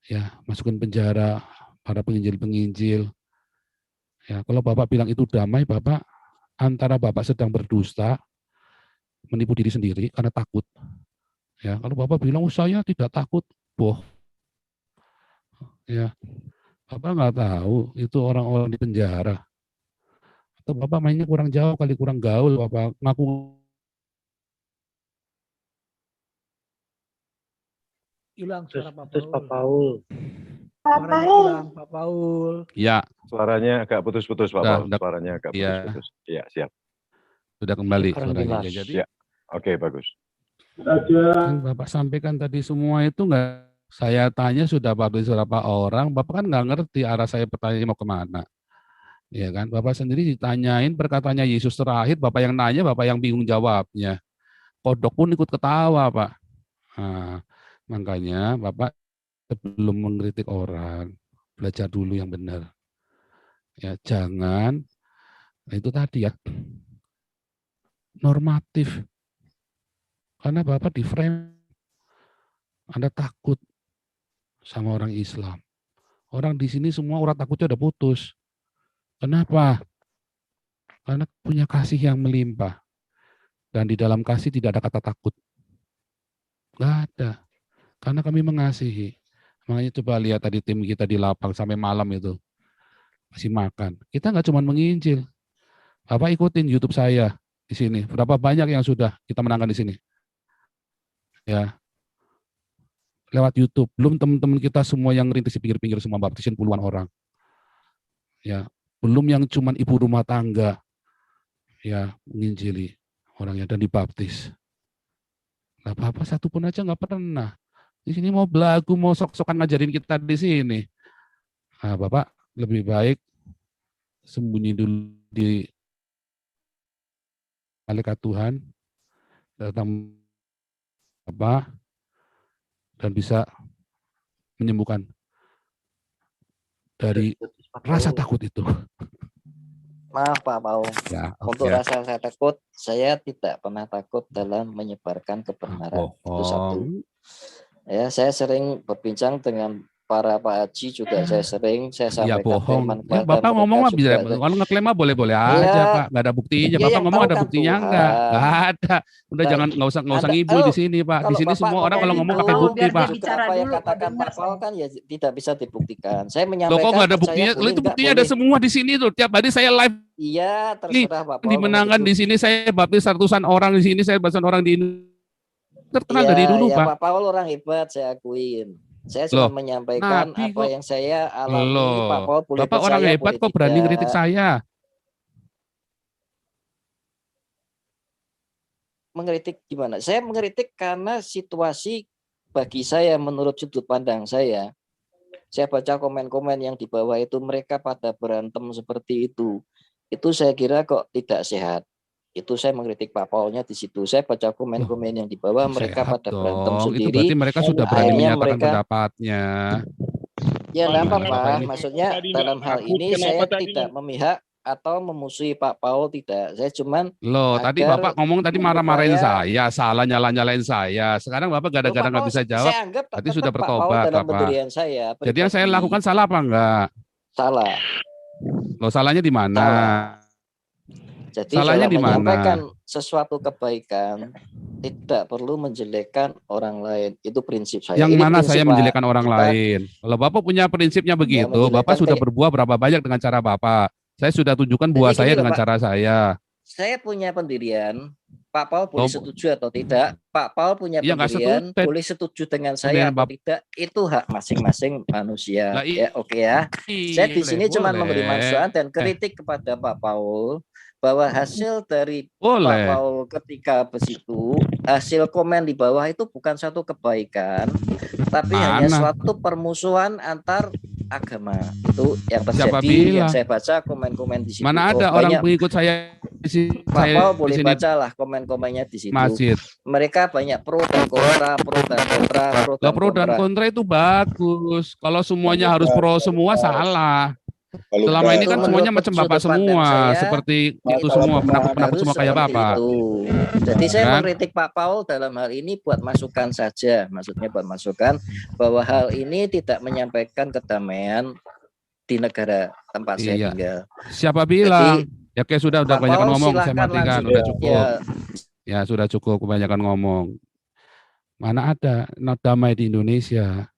ya masukin penjara para penginjil. Ya kalau Bapak bilang itu damai, Bapak antara Bapak sedang berdusta, menipu diri sendiri karena takut. Ya kalau Bapak bilang saya tidak takut, boh. Ya. Bapak nggak tahu itu orang-orang di penjara. Atau Bapak mainnya kurang jauh kali, kurang gaul, Bapak ngaku. Hilang suara Pak Paul. Hilang Pak Paul. Ya. Suaranya agak putus-putus Pak Paul. Suaranya agak putus-putus. Iya, siap. Sudah kembali suaranya. Jadi, ya. Oke, bagus. Yang Bapak sampaikan tadi semua itu nggak. Saya tanya sudah beberapa orang, Bapak kan nggak ngerti arah saya pertanyaan mau kemana. Ya kan, Bapak sendiri ditanyain perkataannya Yesus terakhir, Bapak yang nanya, Bapak yang bingung jawabnya. Kodok pun ikut ketawa, Pak. Nah, makanya Bapak sebelum mengkritik orang, belajar dulu yang benar. Ya, jangan, nah itu tadi ya, normatif. Karena Bapak di frame, Anda takut sama orang Islam. Orang di sini semua urat takutnya udah putus. Kenapa? Karena punya kasih yang melimpah. Dan di dalam kasih tidak ada kata takut. Nggak ada. Karena kami mengasihi. Makanya coba lihat tadi tim kita di lapang sampai malam itu masih makan. Kita nggak cuma menginjil. Bapak ikutin YouTube saya di sini. Berapa banyak yang sudah kita menangkan di sini? Ya, lewat YouTube. Belum teman-teman kita semua yang rintis di pinggir-pinggir semua baptisin puluhan orang. Ya, belum yang cuma ibu rumah tangga. Ya, menginjili orangnya dan dibaptis. Nah, Bapak satu pun aja nggak pernah. Di sini mau belagu, mau sok-sokan ngajarin kita di sini. Nah, Bapak lebih baik sembunyi dulu di malaikat Tuhan, datang apa dan bisa menyembuhkan dari rasa takut itu. Maaf Pak Paul, Ya, untuk oke. rasa saya takut, saya tidak pernah takut dalam menyebarkan kebenaran. Itu satu. Bohong. Ya, saya sering berbincang dengan para Pak Haji juga saya Ya sampaikan bohong. firman Ya, Tuhan dan Bapak ngomong mah mereka bisa. juga. Kalau ngeklaim mah boleh-boleh aja, Ya, Pak. Nggak ada buktinya. ya Bapak yang ngomong tahu ada kan buktinya enggak? Tuhan. Nggak ada. Udah Baik. jangan nggak usah ngibul di sini, Pak. Di Kalau sini Bapak semua orang kalau ngomong itu, pakai bukti, biar dia Pak. juga bicara apa yang dulu, Pak, katakan dengar Pak Paul kan ya tidak bisa dibuktikan. Saya Loh kok menyampaikan nggak ada percaya buktinya? Loh boleh itu enggak buktinya ada boleh. semua di sini tuh. Tiap hari saya live Iya, nih terserah Pak Paul dimenangkan di begitu. sini. Saya baptis ratusan orang di sini. Saya ratusan orang di terkenal Iya, dari dulu, ya Pak. Pak Paul orang hebat, saya akuin. Saya Loh, cuma menyampaikan Nabi apa kok. yang saya alami. Pak Loh, Paul boleh Bapak orang percaya, hebat boleh kok berani ngeritik tidak. saya. Mengkritik gimana? Saya mengkritik karena situasi bagi saya menurut sudut pandang saya. Saya baca komen-komen yang di bawah itu mereka pada berantem seperti itu. Itu saya kira kok tidak sehat. Itu saya mengkritik Pak Paulnya di situ. Saya baca komen-komen yang di bawah mereka Sehat pada berantem dong. Itu sendiri. berarti mereka sudah berani Akhirnya menyatakan mereka pendapatnya. ya enggak Gimana apa-apa. Bapak ini? Maksudnya Tadi nggak dalam hal takut, ini kenapa saya tadi tidak memihak atau memusuhi Pak Paul tidak. Saya cuman Loh, tadi agar Bapak ngomong tadi marah-marahin supaya saya, salah nyala-nyalain saya. Sekarang Bapak Loh, gara-gara Pak nggak Paul bisa jawab, saya anggap berarti tetap sudah Pak Paul bertobat, dalam Bapak. pendirian saya Jadi yang saya pribadi lakukan salah apa enggak? salah. Loh, salahnya di mana? Salah. Jadi Salahnya dalam di menyampaikan mana? sesuatu kebaikan tidak perlu menjelekkan orang lain. Itu prinsip saya. Yang Ini mana prinsip saya Pak. menjelekkan orang Kita lain? Kalau Bapak punya prinsipnya ya begitu, menjelekkan Bapak sudah kayak berbuah berapa banyak dengan cara Bapak. Saya sudah tunjukkan buah jadi gini saya loh dengan Pak. cara saya. Saya punya pendirian. Pak Paul boleh Loh, setuju atau tidak. Pak Paul punya ya nggak pendirian, setuju boleh setuju dengan saya dengan atau Bapak. tidak. Itu hak masing-masing manusia. Lah, Ya, oke ya. Saya di sini cuma memberi masukan boleh. dan kritik kepada Pak Paul bahwa hasil dari Pak Boleh. Paul ketika besitu, hasil komen di bawah itu bukan satu kebaikan, tapi hanya Mana? suatu permusuhan antar agama. Itu yang Siapa terjadi, yang bilang? saya baca komen-komen di situ. Mana ada Oh, orang banyak pengikut saya di sini, Pak saya Paul di boleh sini bacalah komen-komennya di situ. masjid. Mereka banyak pro dan kontra, pro dan kontra, pro Lah dan pro dan kontra. kontra itu bagus. Kalau semuanya harus pro semua salah. Selama ini Itu kan semuanya menurut macam Bapak sudut pandang semua, saya, seperti itu itu semua, penakut-penakut harus semua kayak seperti Bapak. itu. Jadi saya Kan? mengkritik Pak Paul dalam hal ini buat masukan saja, maksudnya buat masukan bahwa hal ini tidak menyampaikan kedamaian di negara tempat saya Iya. tinggal. Siapa Jadi bilang? Ya oke sudah Pak kebanyakan Paul ngomong, saya silahkan matikan, langsung udah cukup. ya. Ya sudah cukup kebanyakan ngomong. Mana ada damai di Indonesia?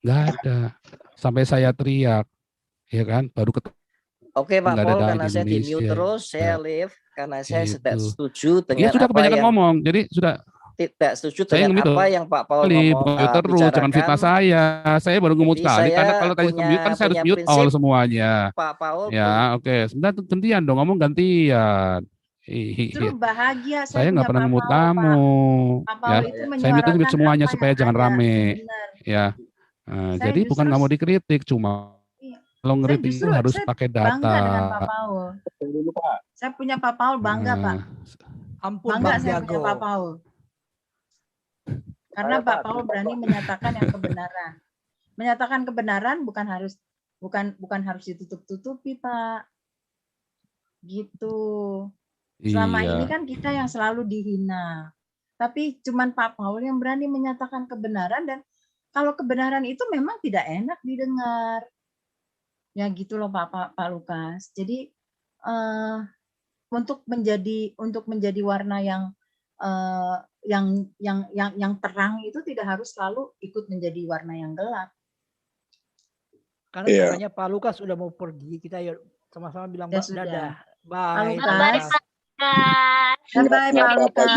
Nggak ada. Sampai saya teriak, ya kan? Baru Oke Pak nggak ada Paul, damai karena di saya di mute Indonesia. terus, saya leave karena saya tidak Itu. setuju Ya dengan sudah apa kebanyakan yang ngomong, jadi sudah tidak setuju saya dengan nge-mute apa yang Pak Paul kali, ngomong bukan mute terus, jangan fitnah bicarakan. saya. Saya baru nge-mute Jadi sekali, karena saya kalau tadi mute kan saya harus mute all prinsip semuanya. Pak Paul Ya oke, sebentar gantian dong, ngomong gantian. Justru bahagia Saya nggak punya pernah Pak nge-mute Paul, kamu, Pak ya. Paul itu Saya mute menyuarakan semuanya apa supaya yang jangan ada, rame, benar. ya. Saya Jadi bukan justru nggak mau dikritik, cuma iya. kalau Saya ngeritik itu justru harus saya pakai bangga data. dengan Pak Paul. Saya punya Pak Paul, bangga Pak. Ampun Bangga Bang saya punya Jago. Pak Paul. Karena Pak Paul berani menyatakan yang kebenaran. Menyatakan kebenaran bukan harus ditutup-tutupi, Pak. Gitu. Selama Iya. ini kan kita yang selalu dihina. Tapi cuman Pak Paul yang berani menyatakan kebenaran, dan kalau kebenaran itu memang tidak enak didengar. Ya gitu loh Pak Lukas. Jadi untuk menjadi warna yang terang itu tidak harus selalu ikut menjadi warna yang gelap. Karena katanya Pak Lukas udah mau pergi, kita ya sama-sama bilang dadah. Bye. Bye Pak Lukas.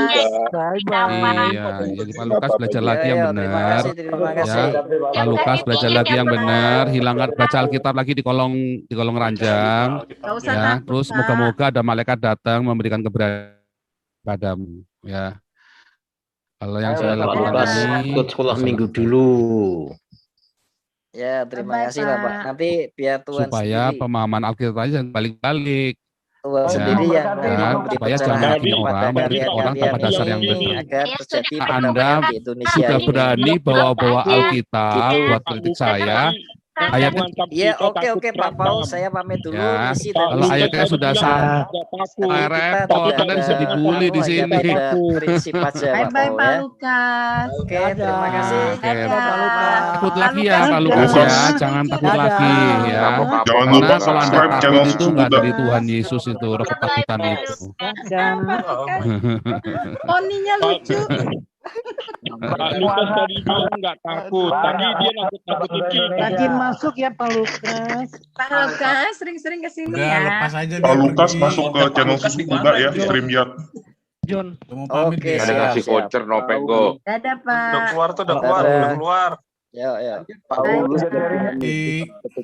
Iya, jadi Pak Lukas belajar lagi yang benar. Ya, Pak Lukas belajar lagi yang benar. Hilangkan baca Alkitab lagi di kolong ranjang. Ya, terus moga-moga ada malaikat datang memberikan keberanian padamu. Ya. Kalau yang saya lakukan ini ikut sekolah minggu dulu. Ya, terima kasih lah Pak. Nanti biar Tuhan supaya sendiri. Pemahaman Alkitab aja balik-balik. Tuhan sendiri yang supaya jangan mendidik orang tanpa dasar yang benar. Agar terjadi Anda di Indonesia sudah berani bawa-bawa Alkitab buat kritik saya. Ayatnya ya oke Pak Paul, saya pamit dulu. Ya, kalau ayatnya sudah repot, Anda bisa dibully di sini. Prinsip aja Bye Pak Lukas. Oke, terima kasih. Takut lagi ya Pak Lukas ya, jangan takut lagi ya. Karena kalau Anda takut itu nggak dari Tuhan Yesus itu, roh ketakutan itu. Poninya lucu. Pak Lukas tadi bilang nggak takut, tadi dia nakut-nakutin kita. Rajin masuk ya Pak Lukas. Pak Lukas sering-sering kesini ya. Lepas aja Pak Lukas masuk ke channel Susu Kuda ya, StreamYard. John. Oke, ada ngasih voucher Nopego. Dadah Pak. Udah keluar tuh, udah keluar. Ya.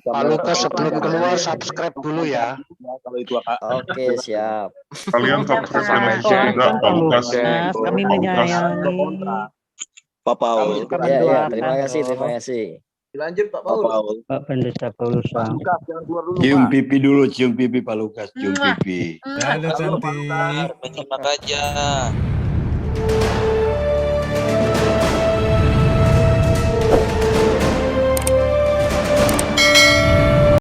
Pak Lukas sebelum keluar subscribe dulu ya. Kalau itu Oke, siap. Kalian subscribe channel Susu Kuda, Pak Lukas. Kami menyayangi. Pak Paul. Ya, terima kasih. Lanjut Pak Paul. Pak Pendeta Paulus. Cium pipi dulu, cium pipi Pak Lukas, cium pipi. Dadah cantik. Menyimak aja.